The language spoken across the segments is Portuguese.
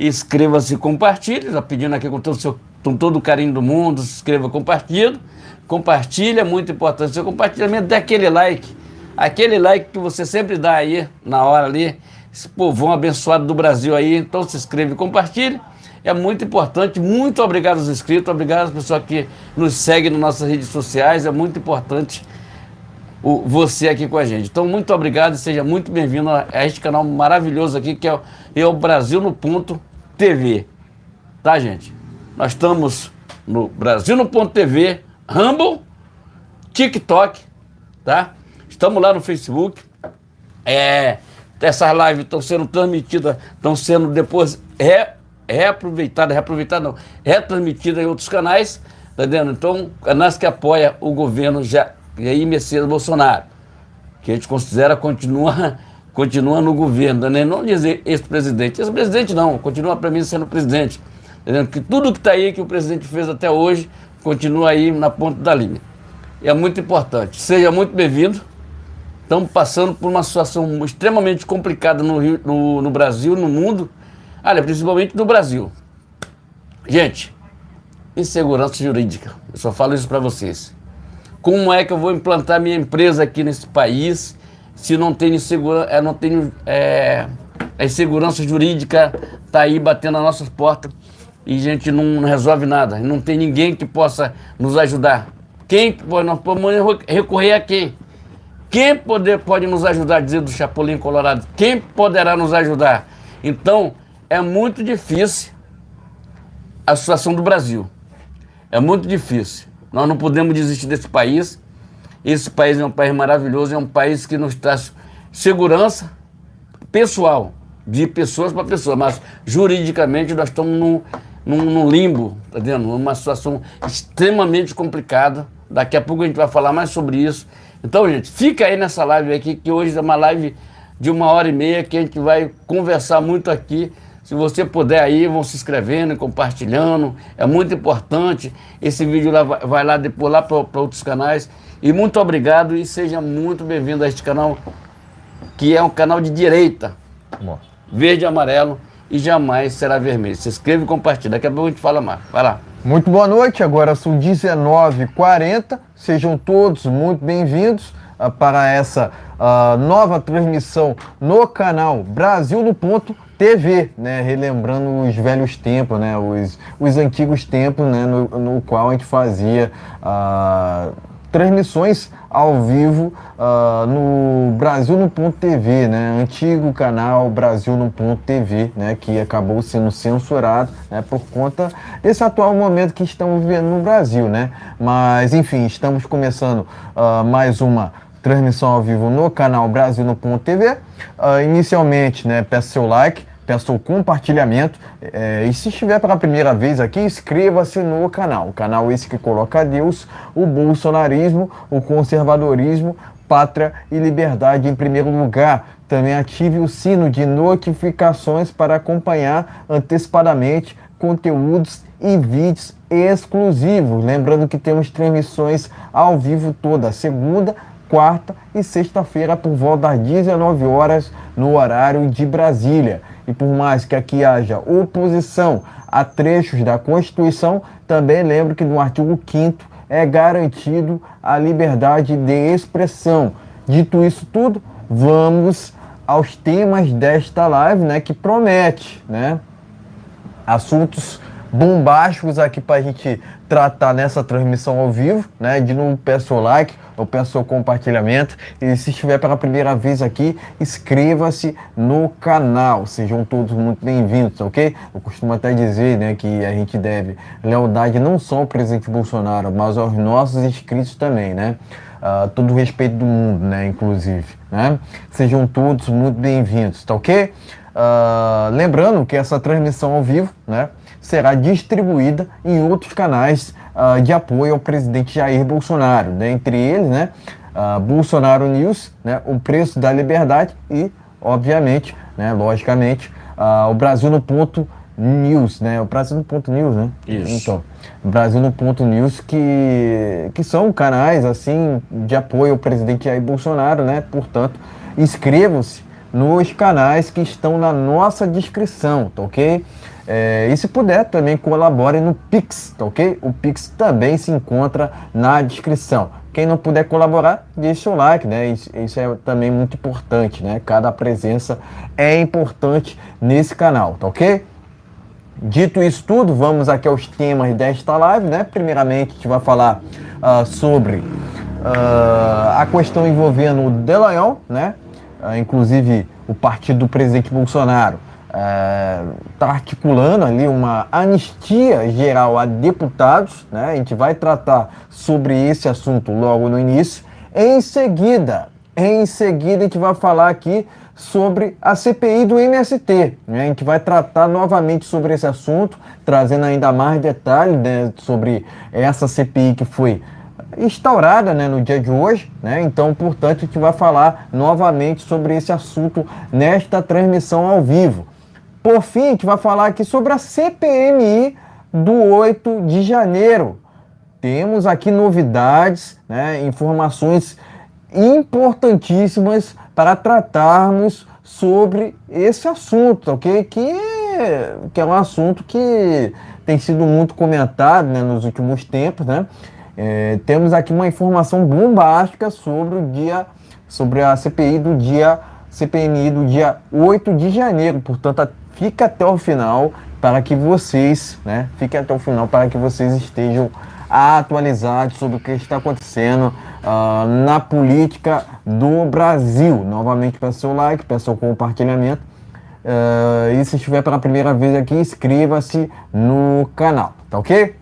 inscreva-se e compartilhe. Já pedindo aqui com todo o carinho do mundo, se inscreva, compartilhe. Compartilha, é muito importante. Seu compartilhamento, dê aquele like. Aquele like que você sempre dá aí, na hora ali. Esse povão abençoado do Brasil aí. Então se inscreva e compartilhe. É muito importante. Muito obrigado aos inscritos, obrigado às pessoas que nos seguem nas nossas redes sociais. É muito importante você aqui com a gente. Então, muito obrigado e seja muito bem-vindo a este canal maravilhoso aqui, que é o Brasil no Ponto TV. Tá, gente? Nós estamos no Brasil no Ponto TV, Rumble, TikTok, tá? Estamos lá no Facebook. Essas lives estão sendo transmitidas, estão sendo depois retransmitidas em outros canais, tá entendendo? Então, canais que apoiam o governo Jair Messias Bolsonaro, que a gente considera continua no governo, né? Não dizer ex-presidente. Ex-presidente não, continua para mim sendo presidente. Entendeu? Que tudo que está aí que o presidente fez até hoje, continua aí na ponta da linha. E é muito importante. Seja muito bem-vindo. Estamos passando por uma situação extremamente complicada no Brasil, no mundo. Olha, principalmente no Brasil. Gente, insegurança jurídica. Eu só falo isso para vocês. Como é que eu vou implantar minha empresa aqui nesse país se não tenho a insegurança jurídica tá aí batendo nas nossas portas e a gente não resolve nada, não tem ninguém que possa nos ajudar. Nós podemos recorrer a quem? Quem pode nos ajudar, dizer do Chapolin Colorado? Quem poderá nos ajudar? Então, é muito difícil a situação do Brasil. É muito difícil. Nós não podemos desistir desse país. Esse país é um país maravilhoso, é um país que nos traz segurança pessoal, de pessoas para pessoas, mas juridicamente nós estamos num limbo, tá vendo? Numa situação extremamente complicada. Daqui a pouco a gente vai falar mais sobre isso. Então, gente, fica aí nessa live aqui, que hoje é uma live de 1h30, que a gente vai conversar muito aqui. Se você puder aí, vão se inscrevendo e compartilhando, é muito importante. Esse vídeo vai lá depois lá para outros canais. E muito obrigado e seja muito bem-vindo a este canal, que é um canal de direita, verde e amarelo, e jamais será vermelho. Se inscreva e compartilha, daqui a pouco a gente fala mais. Vai lá. Muito boa noite, agora são 19h40, sejam todos muito bem-vindos para essa nova transmissão no canal Brasil no Ponto TV, né? Relembrando os velhos tempos, né? Os antigos tempos, né? No qual a gente fazia transmissões ao vivo no Brasil no Ponto TV, né? Antigo canal Brasil no Ponto TV, né? Que acabou sendo censurado, né? Por conta desse atual momento que estamos vivendo no Brasil, né? Mas enfim, estamos começando mais uma transmissão ao vivo no canal Brasil no Ponto TV. Inicialmente, né? Peço seu like, peço o compartilhamento, e se estiver pela primeira vez aqui, inscreva-se no canal. O canal esse que coloca Deus, o bolsonarismo, o conservadorismo, pátria e liberdade em primeiro lugar. Também ative o sino de notificações para acompanhar antecipadamente conteúdos e vídeos exclusivos. Lembrando que temos transmissões ao vivo toda segunda, quarta e sexta-feira por volta das 19 horas no horário de Brasília. E por mais que aqui haja oposição a trechos da Constituição, também lembro que no artigo 5º é garantido a liberdade de expressão. Dito isso tudo, vamos aos temas desta live, né, que promete, né, assuntos bombásticos aqui para a gente tratar nessa transmissão ao vivo, né? De novo, peço o like, eu peço o compartilhamento e se estiver pela primeira vez aqui, inscreva-se no canal, sejam todos muito bem-vindos, ok? Eu costumo até dizer, né, que a gente deve lealdade não só ao presidente Bolsonaro, mas aos nossos inscritos também, né? Todo o respeito do mundo, né, inclusive, né? Sejam todos muito bem-vindos, tá ok? Lembrando que essa transmissão ao vivo, né, será distribuída em outros canais de apoio ao presidente Jair Bolsonaro, né? Entre eles, né, Bolsonaro News, né, o Preço da Liberdade e, obviamente, né, logicamente, o Brasil no Ponto News, né? O Brasil no Ponto News, né? Isso. Então, Brasil no Ponto News, que são canais, assim, de apoio ao presidente Jair Bolsonaro, né? Portanto, inscrevam-se nos canais que estão na nossa descrição, tá ok? E se puder, também colabore no Pix, tá ok? O Pix também se encontra na descrição. Quem não puder colaborar, deixa o like, né? Isso é também muito importante, né? Cada presença é importante nesse canal, tá ok? Dito isso tudo, vamos aqui aos temas desta live, né? Primeiramente, a gente vai falar sobre a questão envolvendo o Dallagnol, né? Inclusive, o partido do presidente Bolsonaro está articulando ali uma anistia geral a deputados, né? A gente vai tratar sobre esse assunto logo no início. Em seguida, a gente vai falar aqui sobre a CPI do MST, né? A gente vai tratar novamente sobre esse assunto, trazendo ainda mais detalhes, né, sobre essa CPI que foi instaurada, né, no dia de hoje, né? Então, portanto, a gente vai falar novamente sobre esse assunto nesta transmissão ao vivo. Por fim, a gente vai falar aqui sobre a CPMI do 8 de janeiro. Temos aqui novidades, né, informações importantíssimas para tratarmos sobre esse assunto, ok? Que é um assunto que tem sido muito comentado, né, nos últimos tempos, né? Temos aqui uma informação bombástica sobre a CPMI do dia 8 de janeiro. Portanto, fica até o final para que vocês, né, estejam atualizados sobre o que está acontecendo na política do Brasil. Novamente, peço seu like, peço seu compartilhamento. E se estiver pela primeira vez aqui, inscreva-se no canal, tá ok?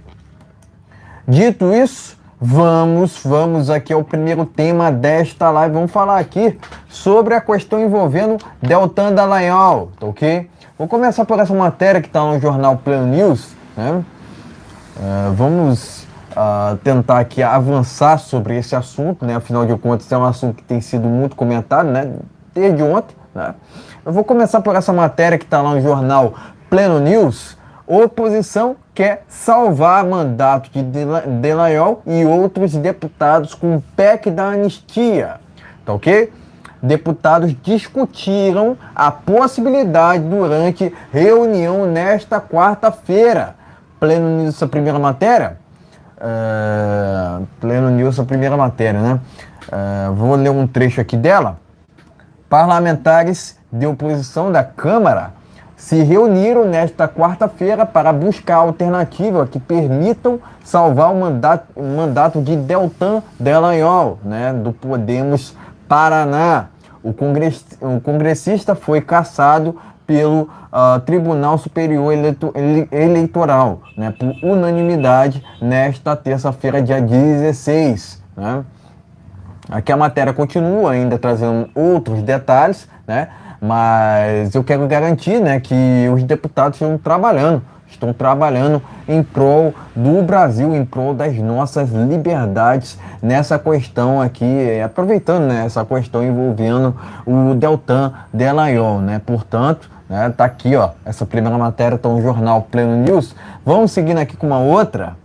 Dito isso, vamos aqui ao primeiro tema desta live. Vamos falar aqui sobre a questão envolvendo Deltan Dallagnol, tá ok? Vou começar por essa matéria que está no jornal Pleno News, né? Vamos tentar aqui avançar sobre esse assunto, né? Afinal de contas, é um assunto que tem sido muito comentado, né? Desde ontem, né? Eu vou começar por essa matéria que está lá no jornal Pleno News. Oposição quer salvar mandato de Dallagnol e outros deputados com o PEC da anistia, tá ok? Deputados discutiram a possibilidade durante reunião nesta quarta-feira. Pleno News, essa primeira matéria? Pleno News, essa primeira matéria, né? Vou ler um trecho aqui dela. Parlamentares de oposição da Câmara se reuniram nesta quarta-feira para buscar alternativa que permitam salvar o mandato de Deltan Dallagnol, né, do Podemos Paraná. O congressista foi cassado pelo Tribunal Superior Eleitoral, né, por unanimidade nesta terça-feira, dia 16. Né? Aqui a matéria continua ainda trazendo outros detalhes, né? Mas eu quero garantir, né, que os deputados estão trabalhando em prol do Brasil, em prol das nossas liberdades nessa questão aqui, aproveitando, né, essa questão envolvendo o Deltan Dallagnol, né? Portanto, né, tá aqui, ó, essa primeira matéria está no jornal Pleno News. Vamos seguindo aqui com uma outra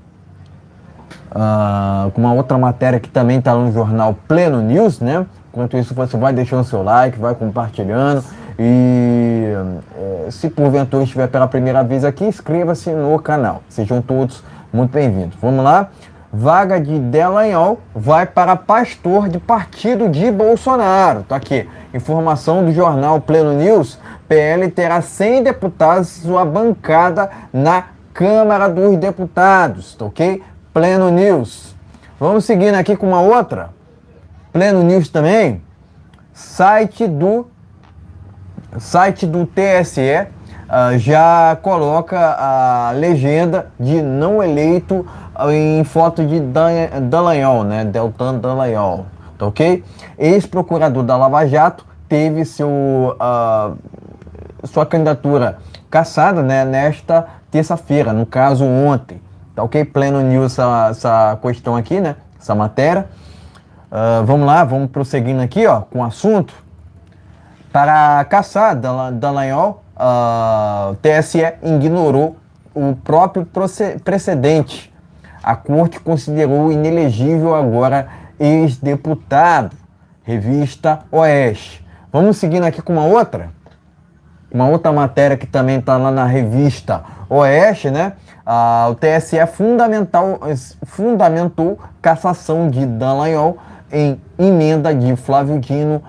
matéria que também está no jornal Pleno News, né? Enquanto isso, você vai deixando seu like, vai compartilhando e se porventura estiver pela primeira vez aqui, inscreva-se no canal. Sejam todos muito bem-vindos. Vamos lá? Vaga de Dallagnol vai para pastor de partido de Bolsonaro. Tá aqui. Informação do jornal Pleno News. PL terá 100 deputados em sua bancada na Câmara dos Deputados. Tá ok? Pleno News. Vamos seguindo aqui com uma outra. Pleno News também, site do TSE já coloca a legenda de não eleito em foto de Dallagnol, né? Deltan Dallagnol, tá ok? Ex-procurador da Lava Jato teve sua candidatura cassada, né, nesta terça-feira, no caso ontem, tá ok? Pleno News essa questão aqui, né? Essa matéria. Vamos lá, vamos prosseguindo aqui, ó, com o assunto. Para caçar Dallagnol, o TSE ignorou o próprio precedente. A corte considerou inelegível agora ex-deputado. Revista Oeste. Vamos seguindo aqui com uma outra matéria que também está lá na revista Oeste, né? O TSE fundamentou cassação de Dallagnol em emenda de Flávio Dino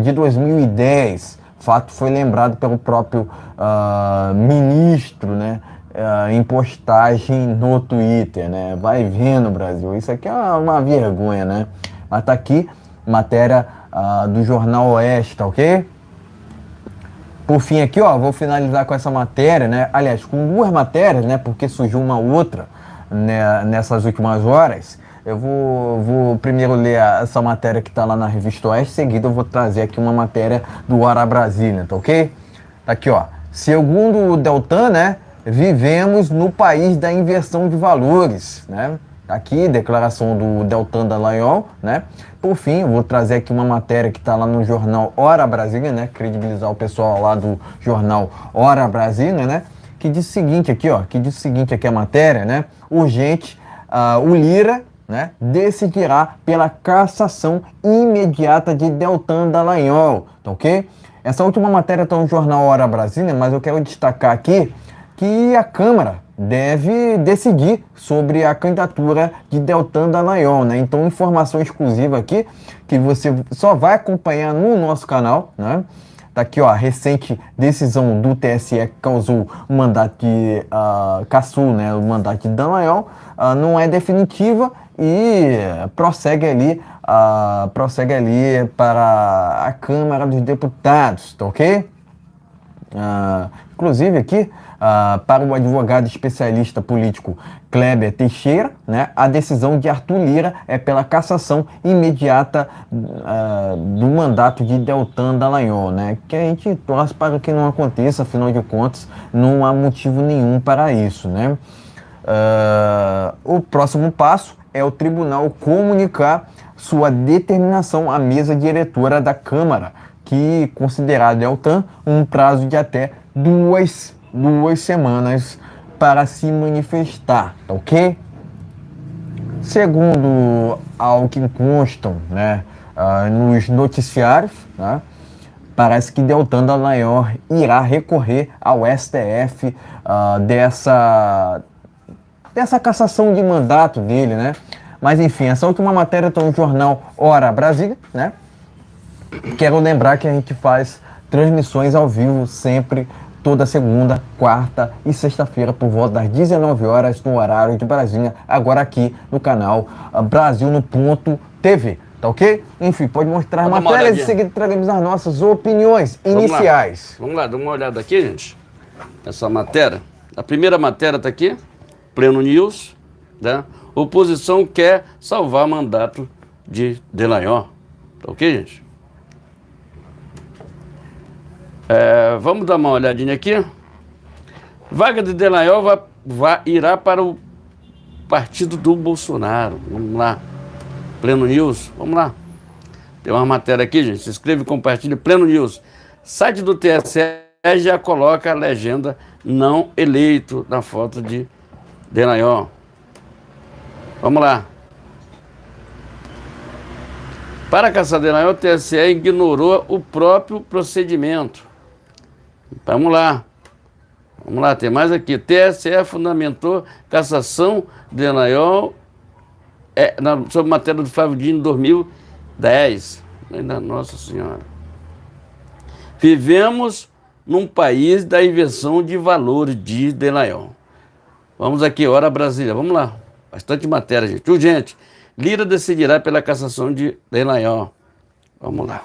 de 2010. Fato foi lembrado pelo próprio ministro, né? Em postagem no Twitter, né? Vai vendo, Brasil. Isso aqui é uma vergonha, né? Mas tá aqui, matéria do Jornal Oeste, tá ok? Por fim aqui, ó, vou finalizar com essa matéria, né? Aliás, com duas matérias, né? Porque surgiu uma outra, né, nessas últimas horas. Eu vou primeiro ler essa matéria que tá lá na Revista Oeste, em seguida eu vou trazer aqui uma matéria do Hora Brasília, tá ok? Tá aqui, ó. Segundo o Deltan, né? Vivemos no país da inversão de valores, né? Aqui, declaração do Deltan Dallagnol, né? Por fim, eu vou trazer aqui uma matéria que está lá no jornal Hora Brasília, né? Credibilizar o pessoal lá do jornal Hora Brasília, né? Que diz o seguinte aqui, ó. Que diz o seguinte aqui a matéria, né? Urgente, o Lira, né? Decidirá pela cassação imediata de Deltan Dallagnol, tá ok? Essa última matéria está no jornal Hora Brasília, mas eu quero destacar aqui que a Câmara deve decidir sobre a candidatura de Deltan Dallagnol, né? Então, informação exclusiva aqui, que você só vai acompanhar no nosso canal, né? Tá aqui, ó, a recente decisão do TSE que causou o mandato de cassou, né? O mandato de Dallagnol não é definitiva e prossegue ali para a Câmara dos Deputados, tá ok? Inclusive aqui, para o advogado especialista político Kleber Teixeira, né, a decisão de Arthur Lira é pela cassação imediata do mandato de Deltan Dallagnol, né, que a gente torce para que não aconteça, afinal de contas, não há motivo nenhum para isso, né. O próximo passo é o tribunal comunicar sua determinação à mesa diretora da Câmara, que considerar Deltan um prazo de até duas semanas para se manifestar, tá ok? Segundo ao que constam, né, nos noticiários, né, parece que Deltan Dallagnol irá recorrer ao STF dessa cassação de mandato dele, né? Mas enfim, essa última matéria está no jornal Hora Brasília, né? Quero lembrar que a gente faz transmissões ao vivo sempre, toda segunda, quarta e sexta-feira, por volta das 19 horas, no horário de Brasília, agora aqui no canal Brasil no Ponto TV, tá ok? Enfim, pode mostrar as matérias e em seguida traremos as nossas opiniões iniciais. Vamos lá, dá uma olhada aqui, gente. Essa matéria. A primeira matéria está aqui, Pleno News, né? Oposição quer salvar mandato de Dallagnol, tá ok, gente? Vamos dar uma olhadinha aqui. Vaga de Dallagnol irá para o partido do Bolsonaro. Vamos lá. Pleno News, vamos lá. Tem uma matéria aqui, gente. Se inscreve e compartilha. Pleno News. Site do TSE já coloca a legenda não eleito na foto de Dallagnol. Vamos lá. Para caçar Dallagnol, o TSE ignorou o próprio procedimento. Vamos lá. Vamos lá, tem mais aqui. TSE fundamentou cassação de Dallagnol sobre matéria do Flávio Dino em 2010. Nossa Senhora. Vivemos num país da inversão de valores de Dallagnol. Vamos aqui, Hora Brasília. Vamos lá. Bastante matéria, gente. Urgente. Lira decidirá pela cassação de Dallagnol. Vamos lá.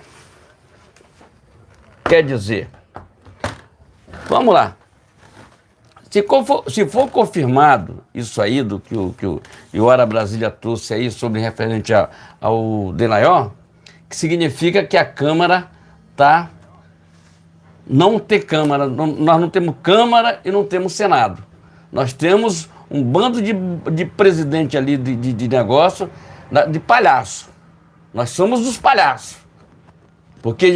Quer dizer, vamos lá. Se for confirmado isso aí do que o Hora Brasília trouxe aí sobre referente ao Dallagnol, que significa que a Câmara não tem Câmara, nós não temos Câmara e não temos Senado. Nós temos um bando de presidente ali de negócio, de palhaço. Nós somos os palhaços. Porque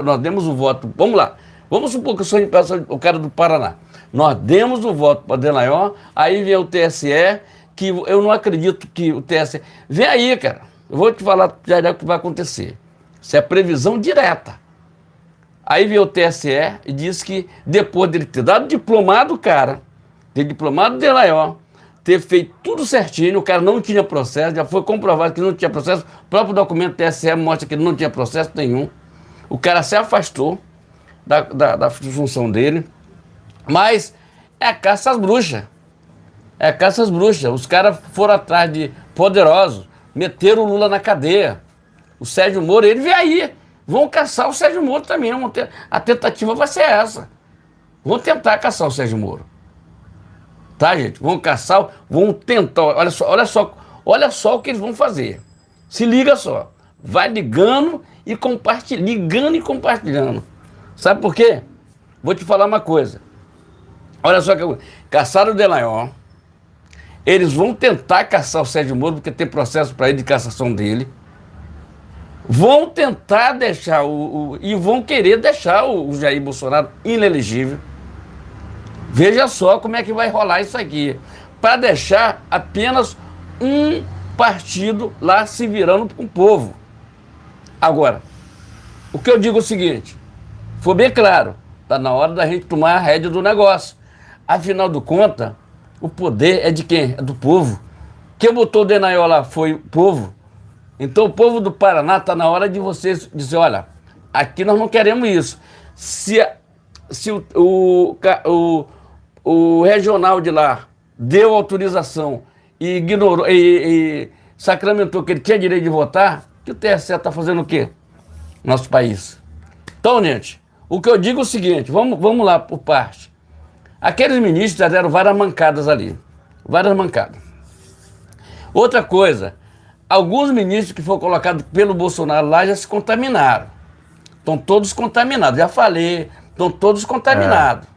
nós demos o voto. Vamos lá. Vamos supor que eu sou o cara do Paraná. Nós demos o voto para Dallagnol, aí vem o TSE, que eu não acredito que o TSE... Vem aí, cara. Eu vou te falar já o que vai acontecer. Isso é previsão direta. Aí veio o TSE e disse que depois dele ter dado diplomado, o cara, ter diplomado de Dallagnol, ter feito tudo certinho, o cara não tinha processo, já foi comprovado que não tinha processo, o próprio documento do TSE mostra que ele não tinha processo nenhum. O cara se afastou da função dele, mas é a caça às bruxas. É a caça às bruxas. Os caras foram atrás de poderosos, meteram o Lula na cadeia. O Sérgio Moro, ele veio aí. Vão caçar o Sérgio Moro também. A tentativa vai ser essa. Vão tentar caçar o Sérgio Moro. Tá, gente? Vão caçar, vão tentar. Olha só o que eles vão fazer. Se liga só. Vai ligando e compartilhando. Sabe por quê? Vou te falar uma coisa. Olha só que caçaram o Dallagnol. Eles vão tentar caçar o Sérgio Moro, porque tem processo para ele de cassação dele. Vão tentar deixar e vão querer deixar o Jair Bolsonaro inelegível. Veja só como é que vai rolar isso aqui. Para deixar apenas um partido lá se virando com o povo. Agora, o que eu digo é o seguinte, foi bem claro, está na hora da gente tomar a rédea do negócio. Afinal de contas, o poder é de quem? É do povo. Quem botou o Dallagnol lá foi o povo. Então o povo do Paraná está na hora de vocês dizer, olha, aqui nós não queremos isso. Se o regional de lá deu autorização e ignorou e sacramentou que ele tinha direito de votar, que o TSE está fazendo o quê? Nosso país. Então, gente, o que eu digo é o seguinte, vamos lá por parte. Aqueles ministros já deram várias mancadas ali. Várias mancadas. Outra coisa, alguns ministros que foram colocados pelo Bolsonaro lá já se contaminaram. Estão todos contaminados. Já falei, estão todos contaminados.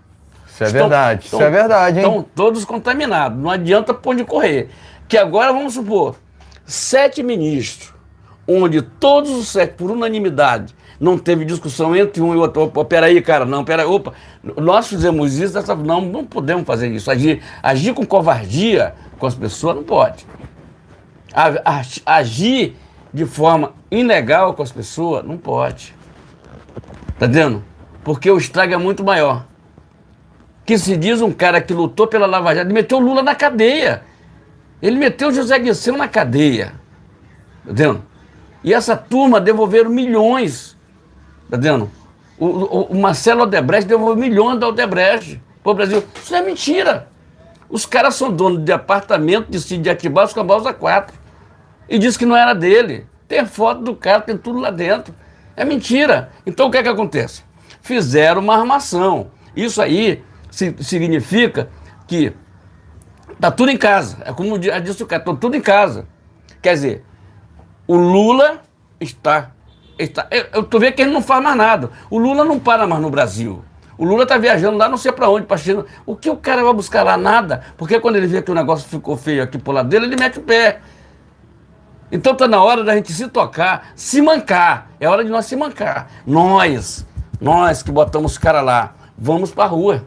Isso é verdade, isso é verdade, hein? Estão todos contaminados. Não adianta pôr de correr. Que agora, vamos supor, 7 ministros, onde todos os 7, por unanimidade, não teve discussão entre um e outro. Opa, peraí, cara, não, peraí, opa. Nós fizemos isso, não podemos fazer isso. Agir com covardia com as pessoas não pode. Agir de forma ilegal com as pessoas não pode. Tá entendendo? Porque o estrago é muito maior. Que se diz um cara que lutou pela Lava Jato, ele meteu o Lula na cadeia. Ele meteu o José Dirceu na cadeia. Tá entendendo? E essa turma devolveram milhões. Tá entendendo? O Marcelo Odebrecht devolveu milhões da Odebrecht pro Brasil. Isso é mentira. Os caras são donos de apartamento de sítio de Atibaia, os Cambaúza 4. E diz que não era dele. Tem foto do cara, tem tudo lá dentro. É mentira. Então o que é que acontece? Fizeram uma armação. Isso aí significa que tá tudo em casa. É como disse o cara, tá tudo em casa. Quer dizer, o Lula está eu tô vendo que ele não faz mais nada. O Lula não para mais no Brasil. O Lula tá viajando lá não sei pra onde, pra China. O que o cara vai buscar lá? Nada. Porque quando ele vê que o negócio ficou feio aqui pro lado dele, ele mete o pé. Então tá na hora da gente se tocar, se mancar. É hora de nós se mancar. Nós que botamos os caras lá, vamos pra rua.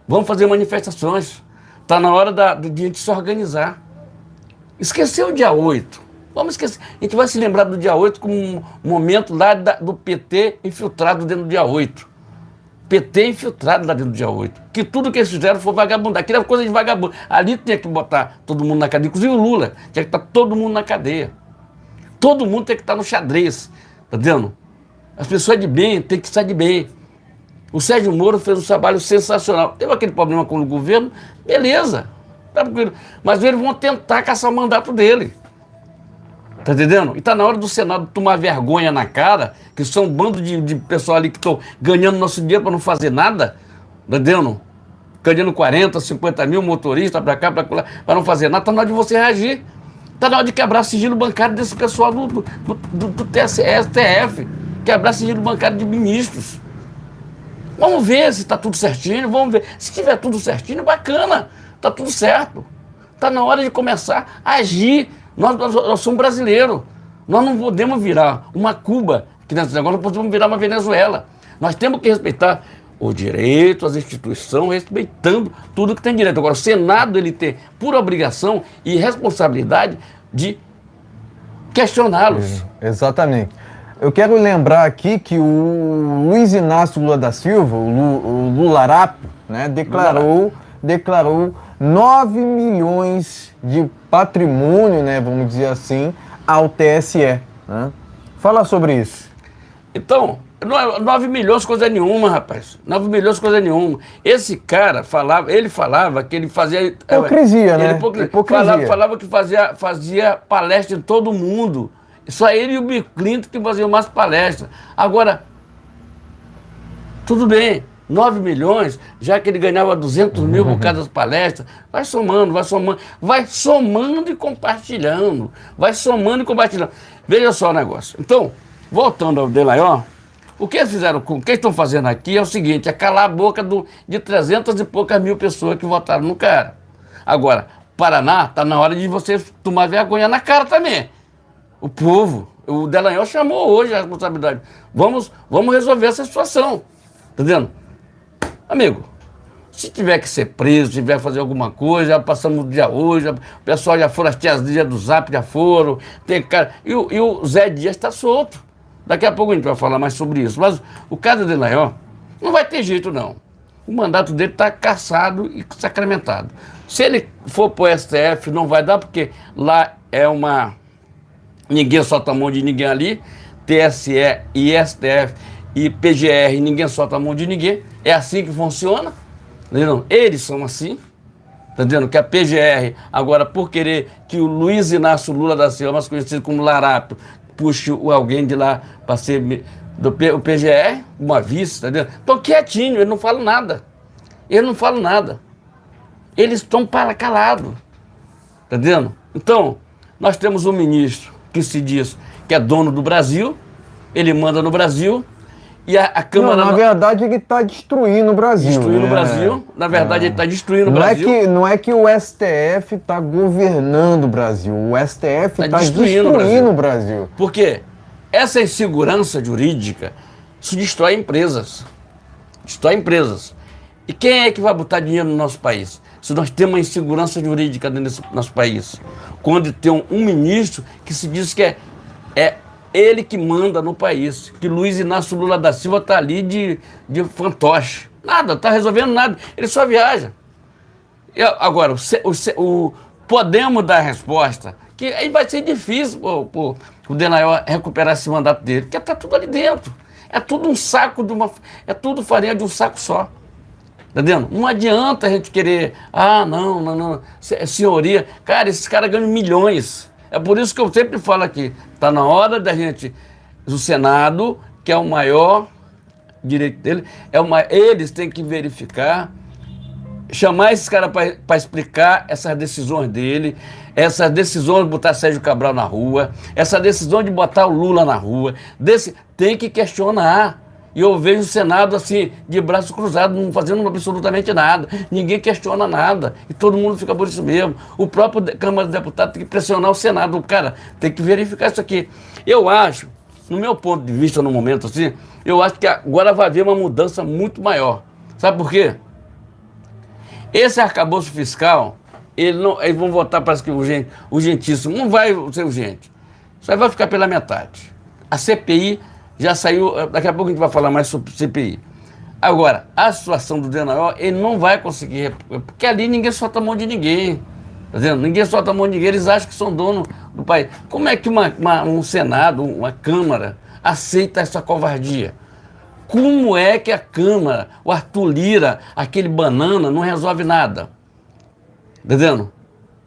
Vamos fazer manifestações. Tá na hora de a gente se organizar. Esqueceu o dia 8. Vamos esquecer. A gente vai se lembrar do dia 8 como um momento lá do PT infiltrado dentro do dia 8. PT infiltrado lá dentro do dia 8. Que tudo que eles fizeram foi vagabundar. Aquilo era coisa de vagabundo. Ali tinha que botar todo mundo na cadeia. Inclusive o Lula. Tinha que estar todo mundo na cadeia. Todo mundo tem que estar no xadrez. Tá vendo? As pessoas de bem têm que estar de bem. O Sérgio Moro fez um trabalho sensacional. Teve aquele problema com o governo, beleza. Tá tranquilo. Mas eles vão tentar caçar o mandato dele. Tá entendendo? E tá na hora do Senado tomar vergonha na cara, que são um bando de pessoal ali que estão ganhando nosso dinheiro para não fazer nada, tá entendendo? Ganhando 40, 50 mil motoristas para cá, para lá, para não fazer nada. Tá na hora de você reagir. Tá na hora de quebrar sigilo bancário desse pessoal do TSE, STF. Quebrar sigilo bancário de ministros. Vamos ver se tá tudo certinho, vamos ver. Se tiver tudo certinho, bacana, tá tudo certo. Tá na hora de começar a agir. Nós somos brasileiros. Nós não podemos virar uma Cuba, que nesse negócio nós podemos virar uma Venezuela. Nós temos que respeitar o direito, as instituições, respeitando tudo que tem direito. Agora, o Senado, ele tem por obrigação e responsabilidade de questioná-los. Exatamente. Eu quero lembrar aqui que o Luiz Inácio Lula da Silva, o Lularápio, né, declarou 9 milhões de patrimônio, né, vamos dizer assim, ao TSE. Né? Fala sobre isso. Então, 9 milhões coisa nenhuma, rapaz. 9 milhões coisa nenhuma. Esse cara ele falava que ele fazia... Hipocrisia, né? Hipocrisia. Falava que fazia palestra em todo mundo. Só ele e o Bill Clinton que faziam mais palestras. Agora, tudo bem, 9 milhões, já que ele ganhava 200 mil por cada palestra, vai somando e compartilhando. Vai somando e compartilhando. Veja só o negócio. Então, voltando ao Dallagnol, o que eles fizeram, o que estão fazendo aqui é o seguinte, é calar a boca de 300 e poucas mil pessoas que votaram no cara. Agora, Paraná, está na hora de você tomar vergonha na cara também. O povo, o Dallagnol chamou hoje a responsabilidade. Vamos resolver essa situação. Tá entendendo? Amigo, se tiver que ser preso, tiver que fazer alguma coisa, já passamos o dia hoje, o pessoal já foram, as tiazinhas do Zap já foram, tem cara. E o Zé Dias está solto. Daqui a pouco a gente vai falar mais sobre isso. Mas o caso do Dallagnol não vai ter jeito, não. O mandato dele está cassado e sacramentado. Se ele for para o STF, não vai dar, porque lá é uma... Ninguém solta a mão de ninguém ali. TSE e STF e PGR, ninguém solta a mão de ninguém. É assim que funciona. Entendeu? Eles são assim. Tá entendendo? Que a PGR, agora, por querer que o Luiz Inácio Lula da Silva, mais conhecido como Larápio, puxe alguém de lá para ser o PGR, uma vice, tá entendendo? Estão quietinho, eles não falam nada. Eles estão calados. Tá entendendo? Então, nós temos um ministro que se diz que é dono do Brasil, ele manda no Brasil, e a Câmara... Não, na verdade, ele está destruindo o Brasil. Destruindo o Brasil. Na verdade, ele está destruindo o Brasil. Não é que o STF está governando o Brasil. O STF está destruindo o Brasil. Por quê? Essa insegurança jurídica, isso destrói empresas. Destrói empresas. E quem é que vai botar dinheiro no nosso país? Se nós temos uma insegurança jurídica dentro desse nosso país. Quando tem um ministro que se diz que é ele que manda no país, que Luiz Inácio Lula da Silva está ali de fantoche. Nada, está resolvendo nada, ele só viaja. Agora, podemos dar a resposta, que aí vai ser difícil o Dallagnol recuperar esse mandato dele, porque está tudo ali dentro. É tudo um saco é tudo farinha de um saco só. Tá entendendo? Não adianta a gente querer, não, senhoria. Cara, esses caras ganham milhões. É por isso que eu sempre falo aqui, está na hora da gente, o Senado, que é o maior direito dele, eles têm que verificar, chamar esses caras para explicar essas decisões dele, essas decisões de botar Sérgio Cabral na rua, essa decisão de botar o Lula na rua, tem que questionar. E eu vejo o Senado assim, de braços cruzados, não fazendo absolutamente nada. Ninguém questiona nada. E todo mundo fica por isso mesmo. O próprio Câmara dos Deputados tem que pressionar o Senado. O cara tem que verificar isso aqui. Eu acho, no meu ponto de vista, no momento assim, eu acho que agora vai haver uma mudança muito maior. Sabe por quê? Esse arcabouço fiscal, eles vão votar, parece que urgentíssimo. Não vai ser urgente. Isso aí vai ficar pela metade. A CPI já saiu, daqui a pouco a gente vai falar mais sobre CPI. Agora, a situação do Dallagnol, ele não vai conseguir, porque ali ninguém solta a mão de ninguém. Tá vendo? Ninguém solta a mão de ninguém, eles acham que são dono do país. Como é que um Senado, uma Câmara, aceita essa covardia? Como é que a Câmara, o Arthur Lira, aquele banana, não resolve nada? Tá vendo?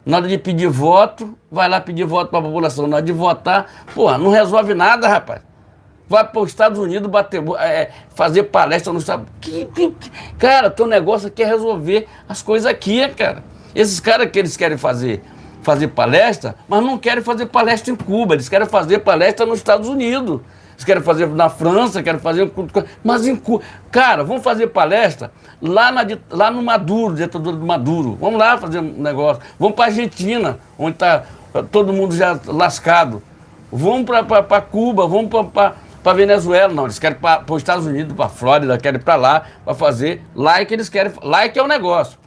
Na hora de pedir voto, vai lá pedir voto para a população. Na hora de votar, não resolve nada, rapaz. Vai para os Estados Unidos fazer palestra no Estado. Cara, teu negócio aqui é resolver as coisas aqui, cara. Esses caras que eles querem fazer palestra, mas não querem fazer palestra em Cuba, eles querem fazer palestra nos Estados Unidos. Eles querem fazer na França, querem fazer... Mas em Cuba... Cara, vamos fazer palestra lá no Maduro, ditadura do Maduro. Vamos lá fazer um negócio. Vamos para a Argentina, onde está todo mundo já lascado. Vamos para Cuba, vamos para Venezuela. Não, eles querem para os Estados Unidos, para a Flórida, querem para lá, para fazer. Lá é que eles querem... Lá é que é o negócio.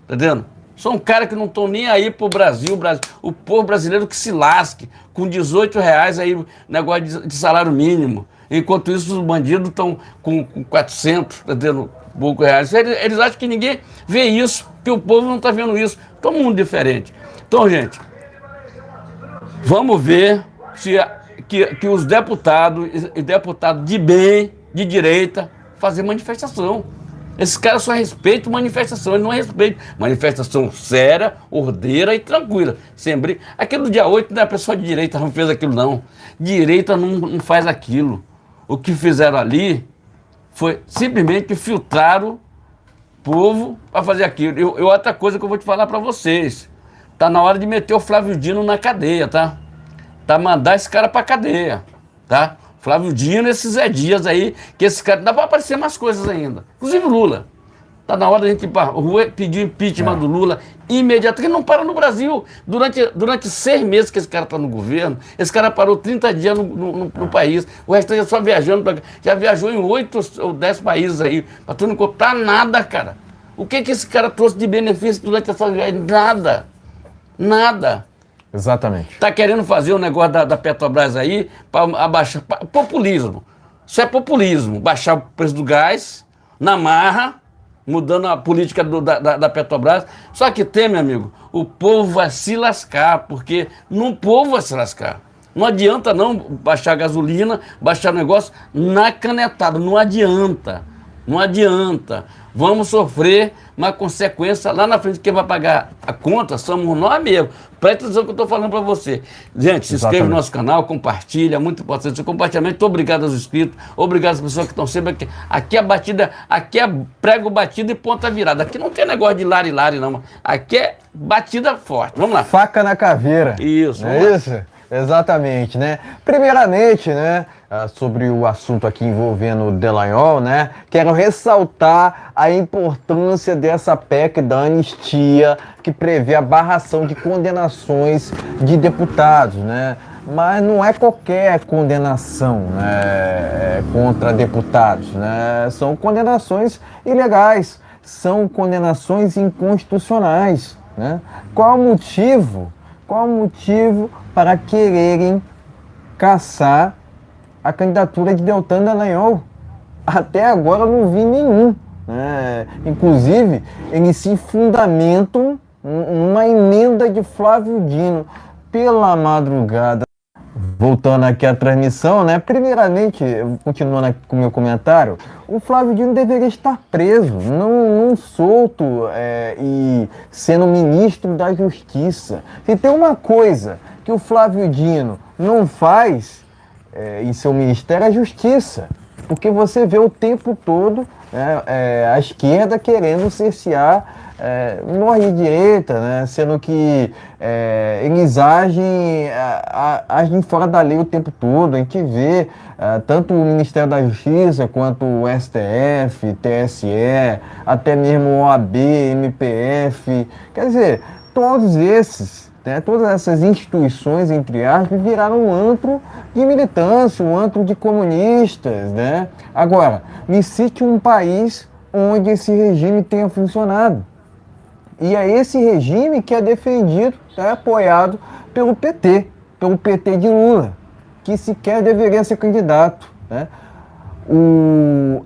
Tá entendendo? São caras que não estão nem aí pro Brasil, o povo brasileiro que se lasque, com R$ 18 aí, negócio de salário mínimo. Enquanto isso, os bandidos estão com 400, tá tendo pouco reais. Eles acham que ninguém vê isso, que o povo não está vendo isso. Todo mundo diferente. Então, gente, vamos ver se que os deputados e deputados de bem, de direita, fazer manifestação. Esses caras só respeitam manifestação, eles não respeitam manifestação séria, ordeira e tranquila. Sem briga. Aquele do dia 8, não é a pessoa de direita não fez aquilo, não. Direita não faz aquilo. O que fizeram ali foi simplesmente filtraram o povo para fazer aquilo. E outra coisa que eu vou te falar para vocês. Tá na hora de meter o Flávio Dino na cadeia, tá? Tá mandar esse cara pra cadeia, tá? Flávio Dino, esses Zé Dias aí, que esse cara... Dá pra aparecer mais coisas ainda. Inclusive Lula. Tá na hora da gente ir pra rua pedir impeachment do Lula imediato, que não para no Brasil. Durante 6 meses que esse cara tá no governo, esse cara parou 30 dias no país. O restante é só viajando. Já viajou em 8 ou 10 países aí. Pra tu não contar nada, cara. O que esse cara trouxe de benefício durante essa viagem? Nada. Nada. Exatamente. Tá querendo fazer o negócio da Petrobras aí para abaixar. Populismo. Isso é populismo. Baixar o preço do gás, na marra, mudando a política da Petrobras. Só que tem, meu amigo, o povo vai se lascar, porque o povo vai se lascar. Não adianta não baixar a gasolina, baixar o negócio na canetada. Não adianta. Não adianta. Vamos sofrer uma consequência lá na frente. Quem vai pagar a conta somos nós mesmos. Presta atenção que eu estou falando para você. Gente, se inscreve no nosso canal, compartilha, muito importante. Seu compartilhamento, obrigado aos inscritos, obrigado às pessoas que estão sempre aqui. Aqui é batida, aqui é prego batido e ponta virada. Aqui não tem negócio de lari-lari, não. Aqui é batida forte. Vamos lá. Faca na caveira. Isso. Não é isso? Exatamente, né? Primeiramente, né, sobre o assunto aqui envolvendo o Dallagnol, né, quero ressaltar a importância dessa PEC da anistia que prevê a barração de condenações de deputados, né? Mas não é qualquer condenação, né, contra deputados, né? São condenações ilegais, são condenações inconstitucionais, né? Qual o motivo? Qual o motivo para quererem caçar a candidatura de Deltan Dallagnol? Até agora eu não vi nenhum, né? Inclusive, eles se fundamentam numa emenda de Flávio Dino pela madrugada. Voltando aqui à transmissão, né? Primeiramente, continuando aqui com o meu comentário, o Flávio Dino deveria estar preso, não solto e sendo ministro da Justiça. Se tem uma coisa que o Flávio Dino não faz em seu ministério é a Justiça. Porque você vê o tempo todo a esquerda querendo cercear nós de direita, né? Sendo que eles agem fora da lei o tempo todo. A gente vê tanto o Ministério da Justiça quanto o STF, TSE, até mesmo o OAB, MPF. Quer dizer, todos esses, né, todas essas instituições, entre aspas, viraram um antro de militância, um antro de comunistas, né? Agora, me cite um país onde esse regime tenha funcionado. E é esse regime que é defendido, apoiado pelo PT de Lula, que sequer deveria ser candidato, né?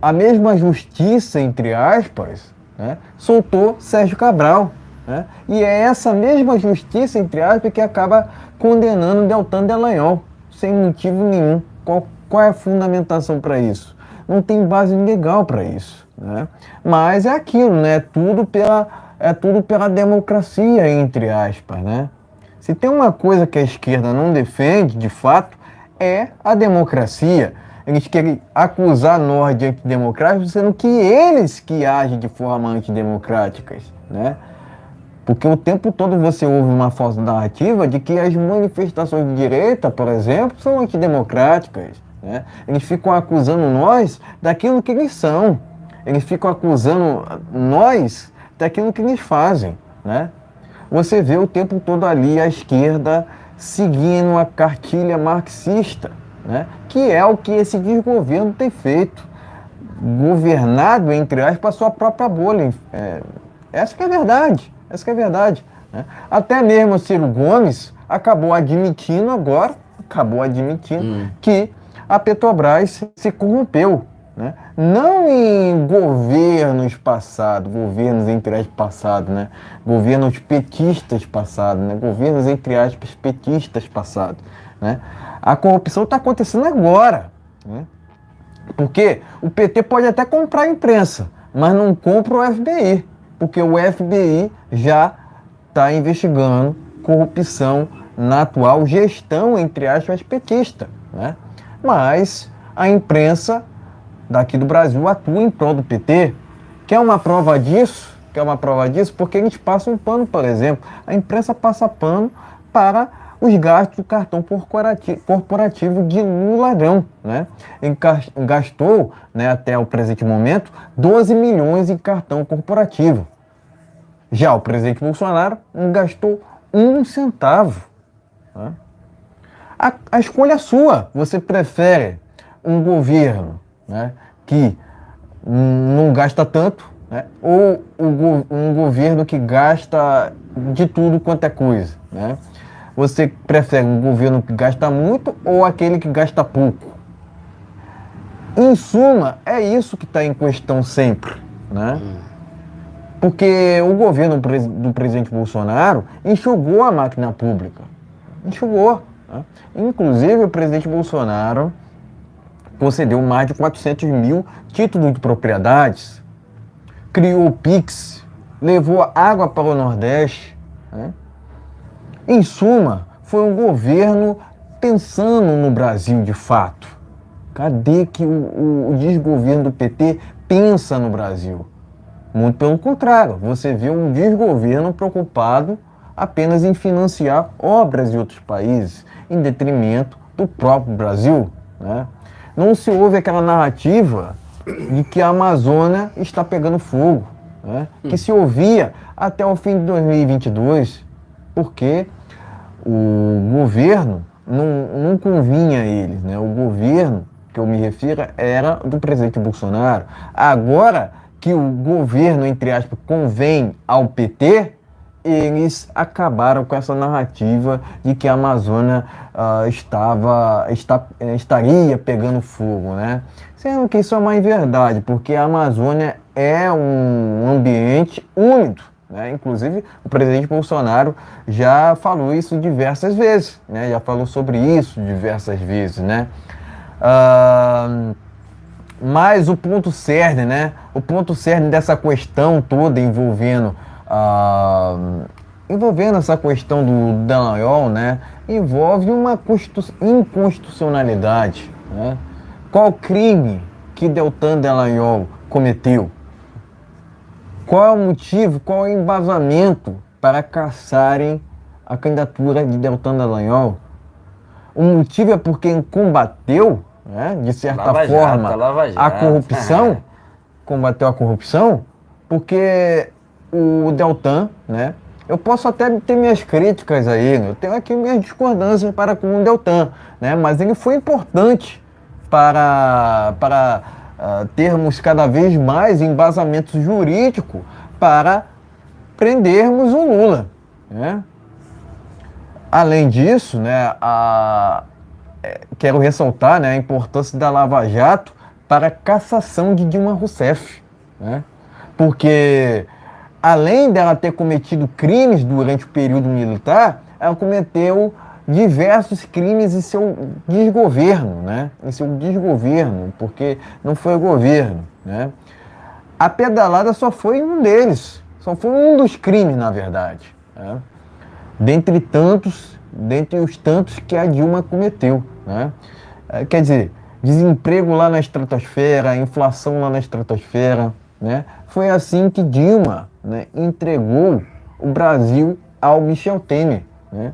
A mesma justiça, entre aspas, né, soltou Sérgio Cabral, né? E é essa mesma justiça, entre aspas, que acaba condenando Deltan Dallagnol, sem motivo nenhum. Qual é a fundamentação para isso? Não tem base legal para isso, né? Mas é aquilo, né? Tudo pela democracia, entre aspas, né? Se tem uma coisa que a esquerda não defende, de fato, é a democracia. Eles querem acusar nós de antidemocráticos, sendo que eles que agem de forma antidemocráticas, né? Porque o tempo todo você ouve uma falsa narrativa de que as manifestações de direita, por exemplo, são antidemocráticas, né? Eles ficam acusando nós daquilo que eles são. Eles ficam acusando nós daquilo que eles fazem, né? Você vê o tempo todo ali a esquerda seguindo a cartilha marxista, né? Que é o que esse desgoverno tem feito. Governado, entre aspas, a sua própria bolha. Essa que é a verdade, Essa que é a verdade, né? Até mesmo o Ciro Gomes acabou admitindo agora, que a Petrobras se corrompeu, né? Não em governos passados, governos entre aspas passados, né? Governos petistas passados, né? Governos entre aspas petistas passados, né? A corrupção está acontecendo agora, né? Porque o PT pode até comprar a imprensa, mas não compra o FBI, porque o FBI já está investigando corrupção na atual gestão, entre aspas, petista, né? Mas a imprensa daqui do Brasil atua em prol do PT. Quer uma prova disso? Porque a gente passa um pano, por exemplo. A imprensa passa pano para os gastos do cartão corporativo de Lula Ladrão, né? Gastou, né, até o presente momento, 12 milhões em cartão corporativo. Já o presidente Bolsonaro não gastou um centavo, né? A escolha é sua. Você prefere um governo, né, que não gasta tanto, né, ou um governo que gasta de tudo quanto é coisa, né? Você prefere um governo que gasta muito ou aquele que gasta pouco? Em suma, é isso que está em questão sempre, né? Porque o governo do presidente Bolsonaro enxugou a máquina pública. Enxugou, né? Inclusive, o presidente Bolsonaro concedeu mais de 400 mil títulos de propriedades, criou o Pix, levou água para o Nordeste, né? Em suma, foi um governo pensando no Brasil de fato. Cadê que o desgoverno do PT pensa no Brasil? Muito pelo contrário, você vê um desgoverno preocupado apenas em financiar obras de outros países, em detrimento do próprio Brasil, né? Não se ouve aquela narrativa de que a Amazônia está pegando fogo, né? Que se ouvia até o fim de 2022, porque o governo não convinha a eles, né? O governo que eu me refiro era do presidente Bolsonaro. Agora que o governo, entre aspas, convém ao PT, eles acabaram com essa narrativa de que a Amazônia estaria pegando fogo, né? Sendo que isso é uma inverdade, porque a Amazônia é um ambiente úmido, né? Inclusive, o presidente Bolsonaro já falou isso diversas vezes, né? Já falou sobre isso diversas vezes, né? Mas o ponto cerne, né? O ponto cerne dessa questão toda envolvendo essa questão do Dallagnol, né? Envolve uma inconstitucionalidade, né? Qual crime que Deltan Dallagnol cometeu? Qual é o motivo, qual é o embasamento para cassarem a candidatura de Deltan Dallagnol? O motivo é porque combateu, né, de certa forma, a corrupção, combateu a corrupção, porque o Deltan, né, eu posso até ter minhas críticas a ele, eu tenho aqui minhas discordâncias para com o Deltan, né, mas ele foi importante para termos cada vez mais embasamentos jurídicos para prendermos o Lula, né? Além disso, né, quero ressaltar, né, a importância da Lava Jato para a cassação de Dilma Rousseff, né? Porque, além dela ter cometido crimes durante o período militar, ela cometeu diversos crimes em seu desgoverno, né? Em seu desgoverno, porque não foi o governo, né? A pedalada só foi um deles, só foi um dos crimes, na verdade, né? Dentre os tantos que a Dilma cometeu, né? Quer dizer, desemprego lá na estratosfera, inflação lá na estratosfera, né? Foi assim que Dilma, né, entregou o Brasil ao Michel Temer, né?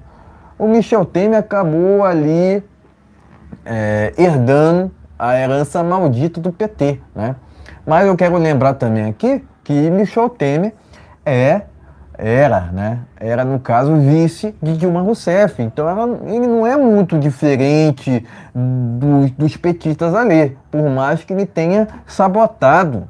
O Michel Temer acabou ali herdando a herança maldita do PT, né? Mas eu quero lembrar também aqui que Michel Temer era, no caso, vice de Dilma Rousseff. Então ele não é muito diferente dos petistas ali, por mais que ele tenha sabotado